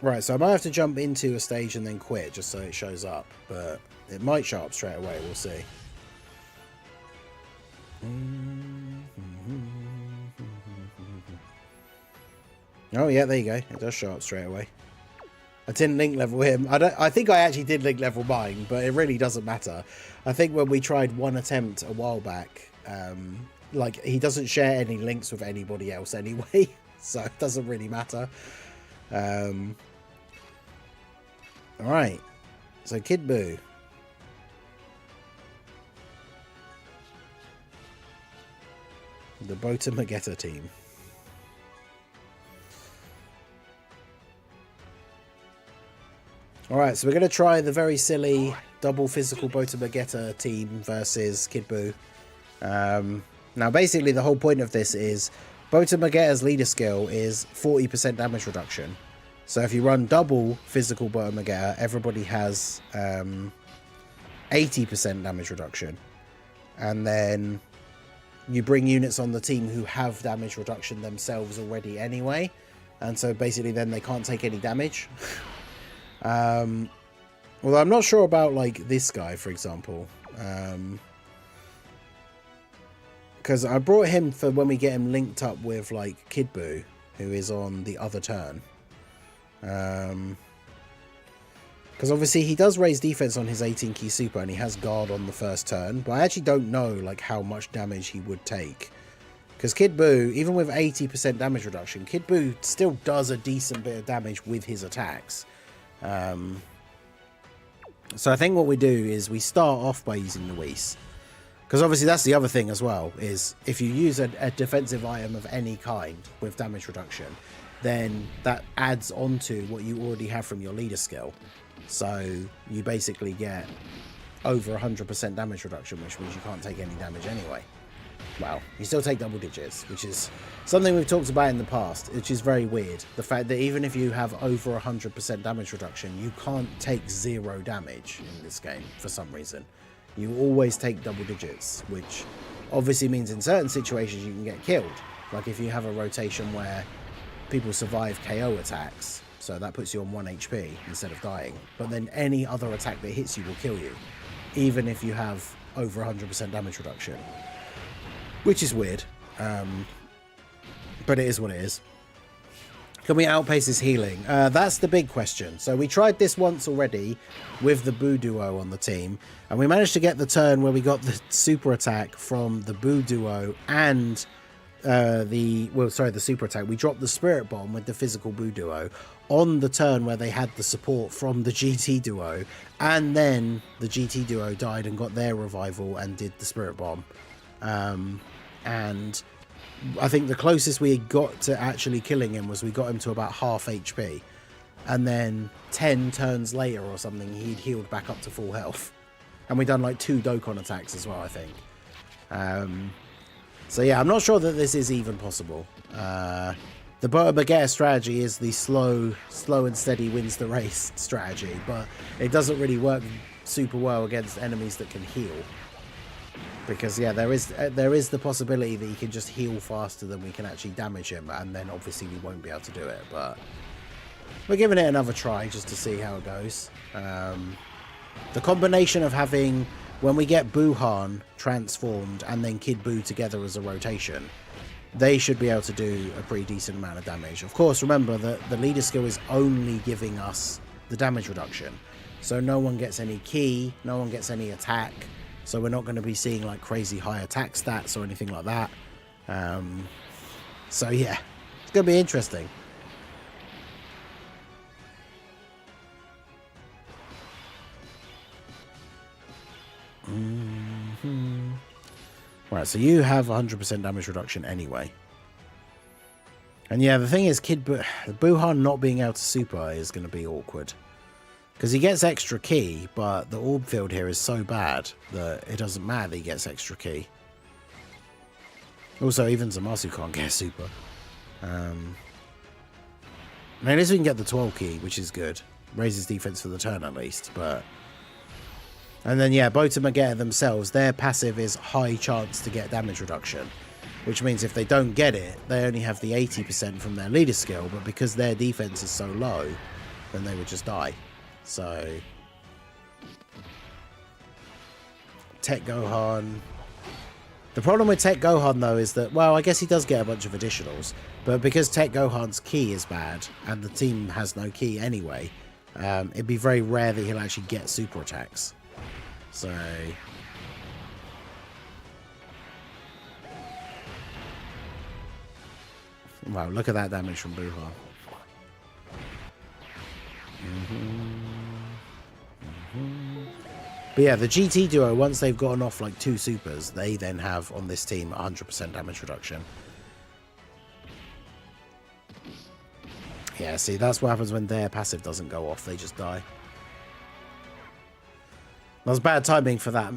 Right, so I might have to jump into a stage and then quit just so it shows up, but it might show up straight away, we'll see. Oh yeah, there you go. It does show up straight away. I didn't link level him. I think I actually did link level mine, but it really doesn't matter. I think when we tried one attempt a while back, like he doesn't share any links with anybody else anyway, so it doesn't really matter. Alright, so Kid Buu. The Bota Magetta team. Alright, so we're going to try the very silly double physical Bota Magetta team versus Kid Buu. Now basically the whole point of this is Bota Magetta's leader skill is 40% damage reduction. So if you run double physical Bota Magetta, everybody has 80% damage reduction. And then you bring units on the team who have damage reduction themselves already anyway. And so basically then they can't take any damage. Although I'm not sure about like this guy, for example. Because I brought him for when we get him linked up with like Kid Buu, who is on the other turn. Because obviously he does raise defense on his 18 key super and he has guard on the first turn, but I actually don't know like how much damage he would take. Because Kid Buu, even with 80% damage reduction, Kid Buu still does a decent bit of damage with his attacks. So I think what we do is we start off by using the Whis. Because obviously that's the other thing as well, is if you use a defensive item of any kind with damage reduction, then that adds on to what you already have from your leader skill. So you basically get over 100% damage reduction, which means you can't take any damage anyway. Well, you still take double digits, which is something we've talked about in the past, which is very weird. The fact that even if you have over 100% damage reduction, you can't take 0 damage in this game for some reason. You always take double digits, which obviously means in certain situations you can get killed. Like if you have a rotation where people survive KO attacks, so that puts you on 1 HP instead of dying. But then any other attack that hits you will kill you, even if you have over 100% damage reduction. Which is weird, but it is what it is. Can we outpace his healing? That's the big question. So we tried this once already with the Buu duo on the team, and we managed to get the turn where we got the super attack from the Buu duo and the super attack. We dropped the spirit bomb with the physical Buu duo on the turn where they had the support from the GT duo, and then the GT duo died and got their revival and did the spirit bomb. And I think the closest we got to actually killing him was we got him to about half HP, and then 10 turns later or something he'd healed back up to full health, and we done like 2 Dokkan attacks as well, I think. So yeah, I'm not sure that this is even possible. The Bardock strategy is the slow and steady wins the race strategy, but it doesn't really work super well against enemies that can heal. Because yeah, there is the possibility that he can just heal faster than we can actually damage him, and then obviously we won't be able to do it. But we're giving it another try just to see how it goes. The combination of having, when we get Buuhan transformed and then Kid Buu together as a rotation, they should be able to do a pretty decent amount of damage. Of course, remember that the leader skill is only giving us the damage reduction, so no one gets any ki, no one gets any attack. So we're not going to be seeing like crazy high attack stats or anything like that. So yeah, it's going to be interesting. Right, so you have 100% damage reduction anyway. And yeah, the thing is, Buuhan not being able to super is going to be awkward. Because he gets extra ki, but the orb field here is so bad that it doesn't matter that he gets extra ki. Also, even Zamasu can't get super. At least we can get the 12 ki, which is good. Raises defense for the turn at least, but... And then, yeah, Botamageta themselves, their passive is high chance to get damage reduction. Which means if they don't get it, they only have the 80% from their leader skill, but because their defense is so low, then they would just die. So... Tech Gohan... The problem with Tech Gohan, though, is that, well, I guess he does get a bunch of additionals, but because Tech Gohan's ki is bad, and the team has no ki anyway, it'd be very rare that he'll actually get super attacks. So... Wow, look at that damage from Buuhan. But yeah, the GT duo, once they've gotten off like 2 supers, they then have on this team 100% damage reduction. Yeah, see, that's what happens when their passive doesn't go off. They just die. That was bad timing for that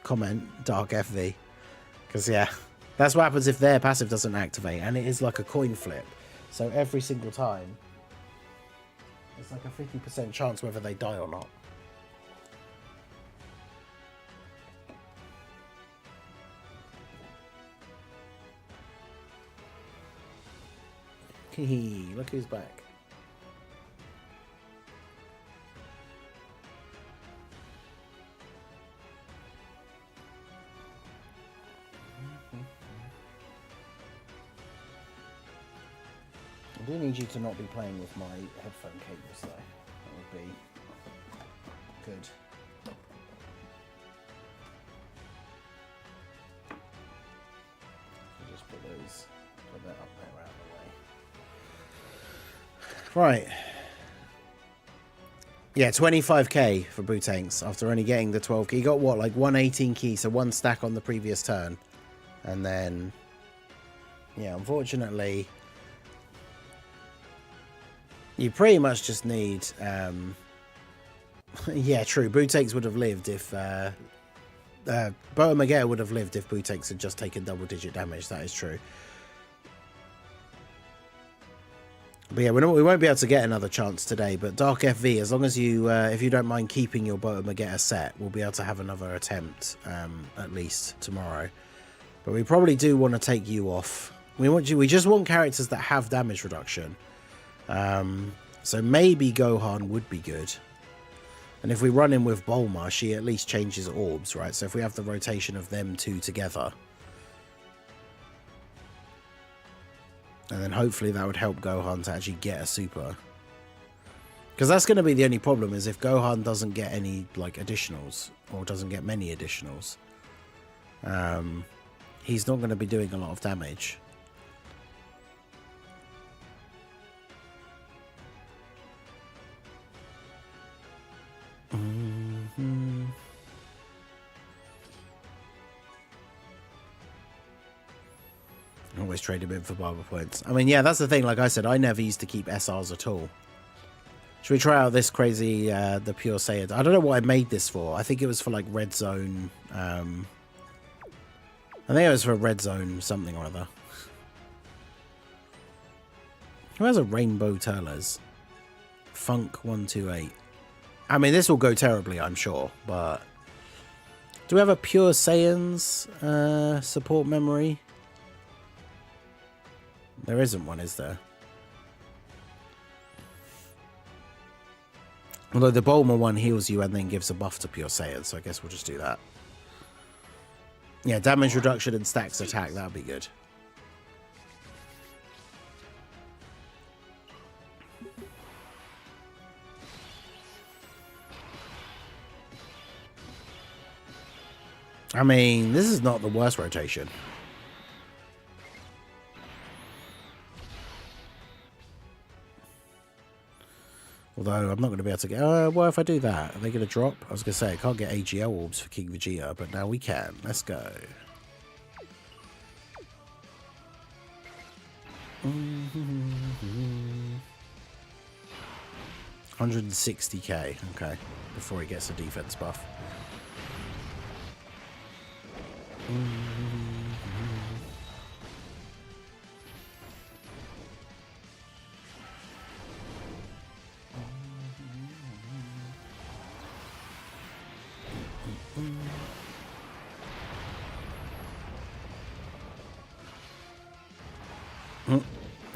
comment, Dark FV. Because, yeah, that's what happens if their passive doesn't activate. And it is like a coin flip. So every single time, it's like a 50% chance whether they die or not. Look who's back. I do need you to not be playing with my headphone cables though. That would be good. So just put that up there out of the way. Right. Yeah, 25k for Buu after only getting the 12 key. He got what, like 118 key, so 1 stack on the previous turn. And then, yeah, unfortunately, you pretty much just need, yeah, true, Buu would have lived if, Botamageta would have lived if Buu had just taken double-digit damage, that is true. But yeah, we won't be able to get another chance today, but Dark FV, as long as you, if you don't mind keeping your Botamageta set, we'll be able to have another attempt, at least tomorrow. But we probably do want to take you off. We just want characters that have damage reduction. So maybe Gohan would be good. And if we run in with Bulma, she at least changes orbs, right? So if we have the rotation of them two together. And then hopefully that would help Gohan to actually get a super. Because that's going to be the only problem, is if Gohan doesn't get any like additionals, or doesn't get many additionals, he's not going to be doing a lot of damage. Always trade him in for barber points. I mean, yeah, that's the thing. Like I said, I never used to keep SRs at all. Should we try out this crazy, the Pure Saiyan? I don't know what I made this for. I think it was for like Red Zone. I think it was for Red Zone something or other. Who has a Rainbow Turles? Funk 128. I mean, this will go terribly, I'm sure, but do we have a Pure Saiyan's support memory? There isn't one, is there? Although the Bulma one heals you and then gives a buff to Pure Saiyan, so I guess we'll just do that. Yeah, damage reduction and stacks attack, that would be good. I mean, this is not the worst rotation. Although I'm not going to be able to get... what if I do that? Are they going to drop? I was going to say, I can't get AGL orbs for King Vegeta, but now we can. Let's go. 160k. Okay. Before he gets a defense buff.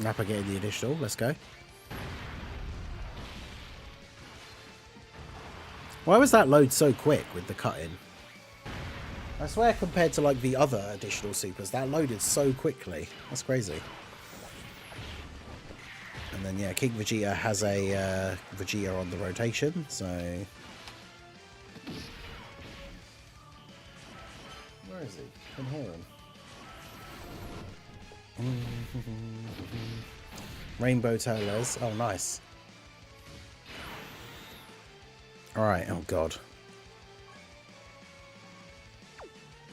Nappa getting the additional. Let's go. Why was that load so quick with the cut-in? I swear compared to like the other additional supers, that loaded so quickly. That's crazy. And then yeah, King Vegeta has a Vegeta on the rotation, so... Where is he? I can hear him. Rainbow Turles. Oh, nice. Alright, oh god.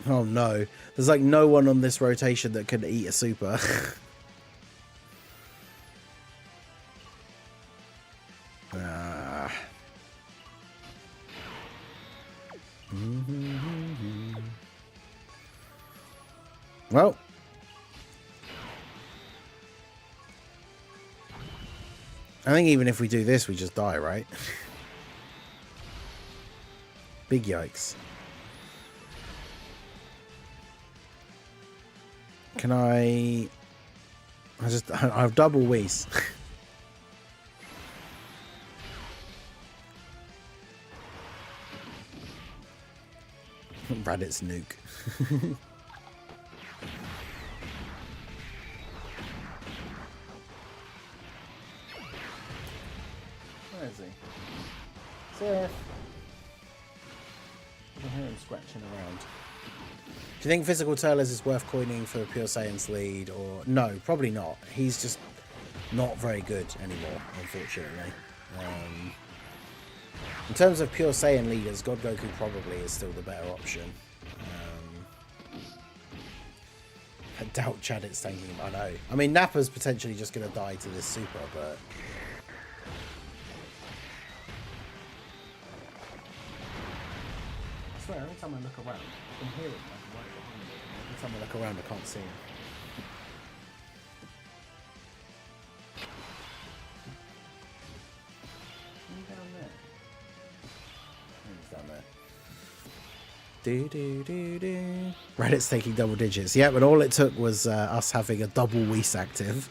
Oh no. There's like no one on this rotation that can eat a super. Well. I think even if we do this, we just die, right? Big yikes. Can I have double Whis. Raditz nuke. Where is he? Sif. I can hear him scratching around. Do you think Physical Turles is worth coining for Pure Saiyan's lead, or no? Probably not. He's just not very good anymore, unfortunately. In terms of Pure Saiyan leaders, God Goku probably is still the better option. I doubt Chadit's tanking him. I know. I mean, Nappa's potentially just going to die to this super, but... I swear, every time I look around, I can hear him like right behind me. Every time I look around, I can't see him. He's down there. He's down there. Reddit's taking double digits. Yeah, but all it took was us having a double Whis active.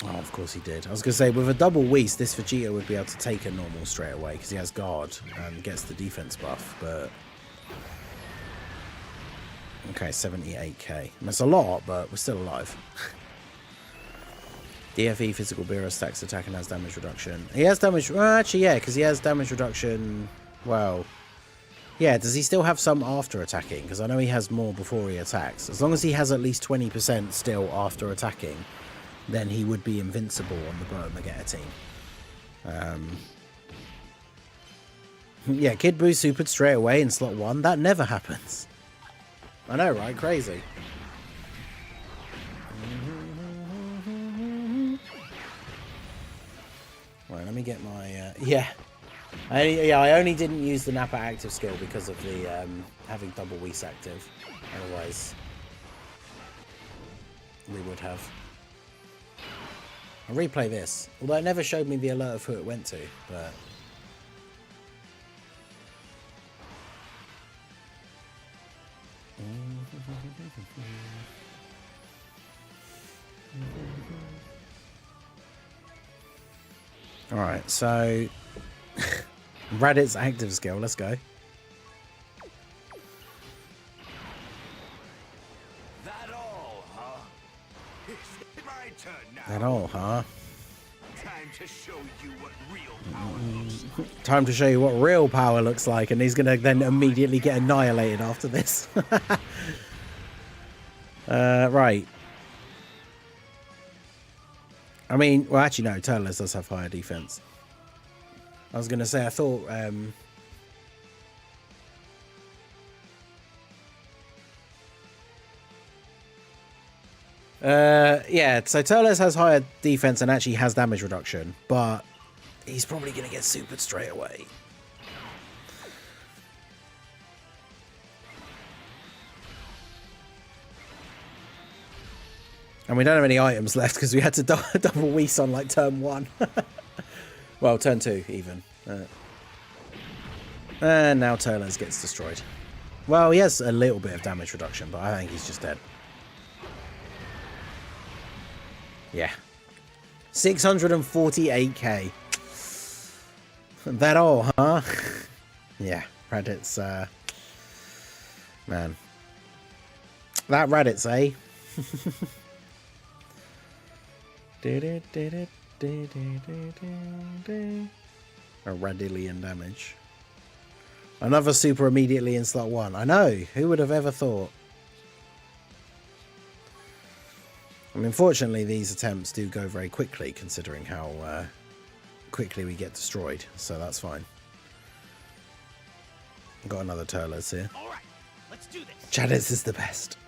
Oh, of course he did. I was going to say, with a double Whis, this Vegeta would be able to take a normal straight away because he has guard and gets the defense buff, but... Okay, 78k. That's a lot, but we're still alive. DFE physical bearer stacks attack and has damage reduction. He has damage... Well, actually, yeah, because he has damage reduction... Well... Yeah, does he still have some after attacking? Because I know he has more before he attacks. As long as he has at least 20% still after attacking, then he would be invincible on the Bro Magetta team. Yeah, Kid Buu supered straight away in slot 1. That never happens. I know, right? Crazy. Right, let me get my... yeah. I only didn't use the Nappa active skill because of the having double Whis active. Otherwise, we would have. I'll replay this. Although it never showed me the alert of who it went to, but... Alright, so... Raditz active skill, let's go. That all, huh? It's my turn now. That all, huh? Time to show you what real power looks like. Time to show you what real power looks like, and he's gonna then immediately get annihilated after this. Right. I mean, well, actually, no, Turles does have higher defense. I was going to say, I thought... yeah, so Turles has higher defense and actually has damage reduction, but he's probably going to get supered straight away. And we don't have any items left because we had to double Whis on like turn 1. Well, turn 2 even. And now Turles gets destroyed. Well, he has a little bit of damage reduction, but I think he's just dead. Yeah. 648k. That all, huh? Yeah, Raditz, man. That Raditz, eh? A Radillion damage. Another super immediately in slot 1. I know. Who would have ever thought? I mean, fortunately, these attempts do go very quickly, considering how quickly we get destroyed. So that's fine. Got another Turles here. All right, let's do this. Chadis is the best.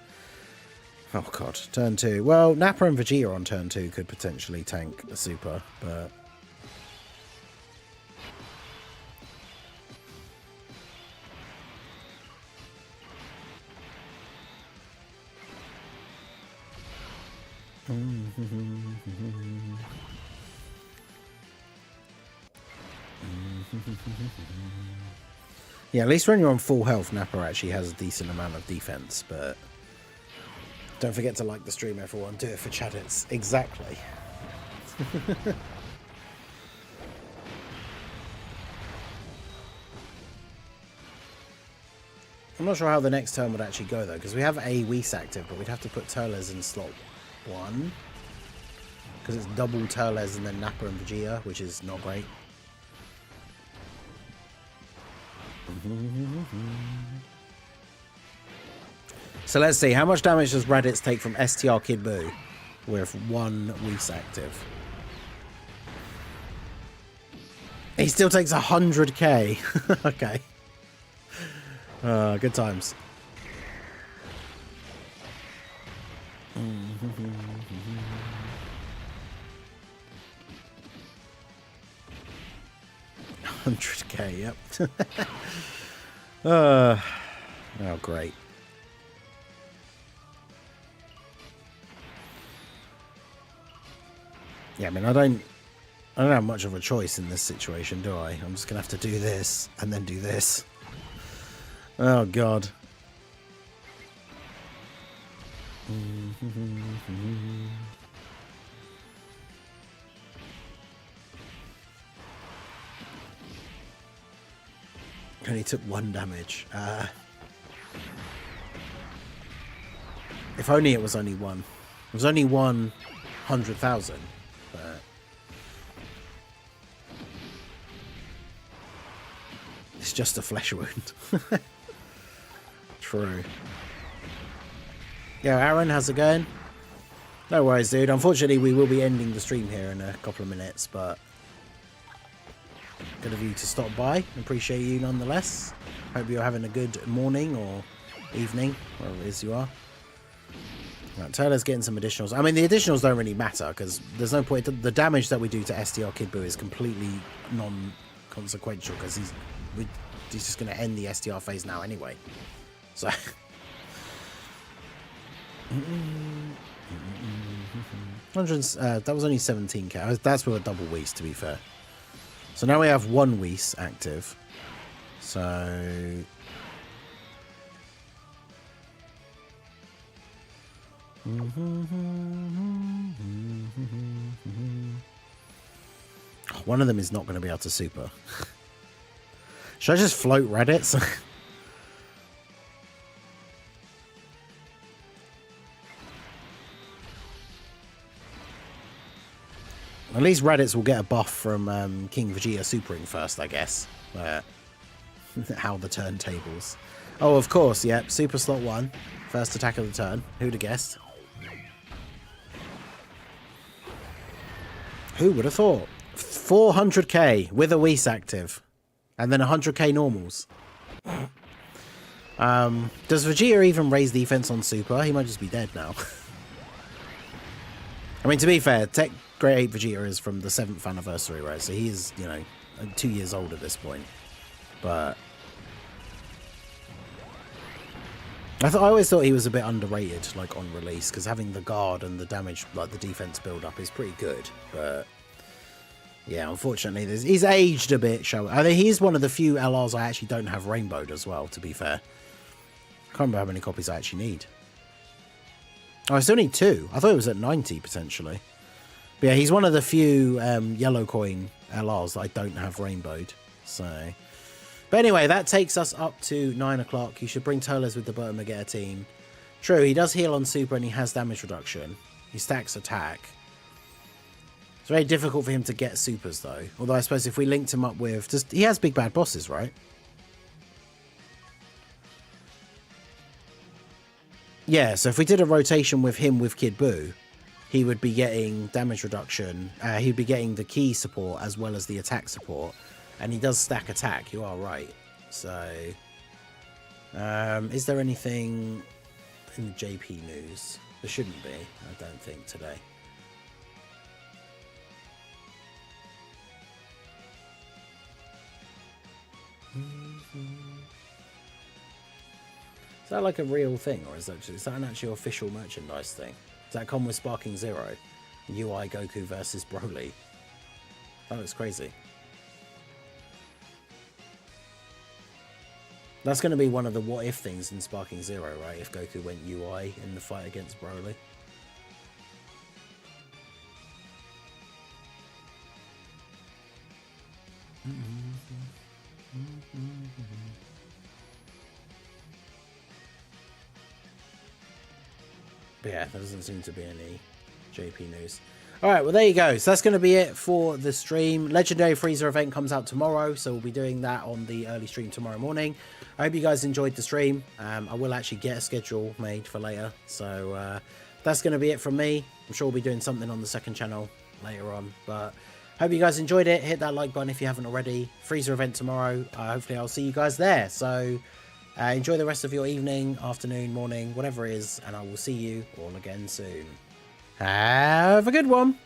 Oh god, turn 2. Well, Nappa and Vegeta on turn 2 could potentially tank a super, but... Yeah, at least when you're on full health, Nappa actually has a decent amount of defense, but... Don't forget to like the stream, everyone. Do it for Chadits. Exactly. I'm not sure how the next turn would actually go, though, because we have a Whis active, but we'd have to put Turles in slot 1. Because it's double Turles and then Nappa and Vegeta, which is not great. So let's see, how much damage does Raditz take from STR Kid Buu with one Whis active? He still takes 100k. Okay. Good times. $100k, yep. Oh, great. Yeah, I mean, I don't have much of a choice in this situation, do I? I'm just gonna have to do this and then do this. Oh god. Only took 1 damage. If only it was only 1. It was only 100,000. But it's just a flesh wound. True. Yeah, Aaron, how's it going? No worries, dude. Unfortunately, we will be ending the stream here in a couple of minutes, but good of you to stop by. Appreciate you nonetheless. Hope you're having a good morning or evening, wherever it is you are. Right, Taylor's getting some additionals. I mean, the additionals don't really matter because there's no point. The damage that we do to SDR Kid Buu is completely non-consequential because he's just going to end the SDR phase now anyway. So... that was only 17k. That's with a double Whis, to be fair. So now we have 1 Whis active. So one of them is not going to be able to super. Should I just float Reddit? At least Reddits will get a buff from King Vegeta supering first, I guess. How the turntables. Oh, of course, yep. Super slot 1. First attack of the turn. Who'd have guessed? Who would have thought? 400k with a Whis active. And then 100k normals. Does Vegeta even raise defense on Super? He might just be dead now. I mean, to be fair, Great 8 Vegeta is from the 7th anniversary, right? So he is, you know, 2 years old at this point. But I always thought he was a bit underrated, like, on release, because having the guard and the damage, like, the defense build-up is pretty good. But yeah, unfortunately, he's aged a bit, I mean, he's one of the few LRs I actually don't have rainbowed as well, to be fair. I can't remember how many copies I actually need. Oh, I still need 2. I thought it was at 90, potentially. But yeah, he's one of the few yellow coin LRs that I don't have rainbowed. So, but anyway, that takes us up to 9 o'clock. You should bring Tolas with the Bardock team. True, he does heal on Super and he has damage reduction. He stacks attack. It's very difficult for him to get Supers, though. Although I suppose if we linked him up with... he has big bad bosses, right? Yeah, so if we did a rotation with him with Kid Buu, he would be getting damage reduction. He'd be getting the key support as well as the attack support. And he does stack attack, you are right. So, is there anything in the JP news? There shouldn't be, I don't think, today. Is that like a real thing, or is that an actual official merchandise thing? Does that come with Sparking Zero? UI Goku versus Broly. That looks crazy. That's going to be one of the what if things in Sparking Zero, right? If Goku went UI in the fight against Broly. But yeah, there doesn't seem to be any JP news. Alright, well there you go. So that's going to be it for the stream. Legendary Freezer event comes out tomorrow, so we'll be doing that on the early stream tomorrow morning. I hope you guys enjoyed the stream. I will actually get a schedule made for later. So that's going to be it from me. I'm sure we'll be doing something on the second channel later on. But hope you guys enjoyed it. Hit that like button if you haven't already. Freezer event tomorrow. Hopefully I'll see you guys there. So enjoy the rest of your evening, afternoon, morning, whatever it is. And I will see you all again soon. Have a good one.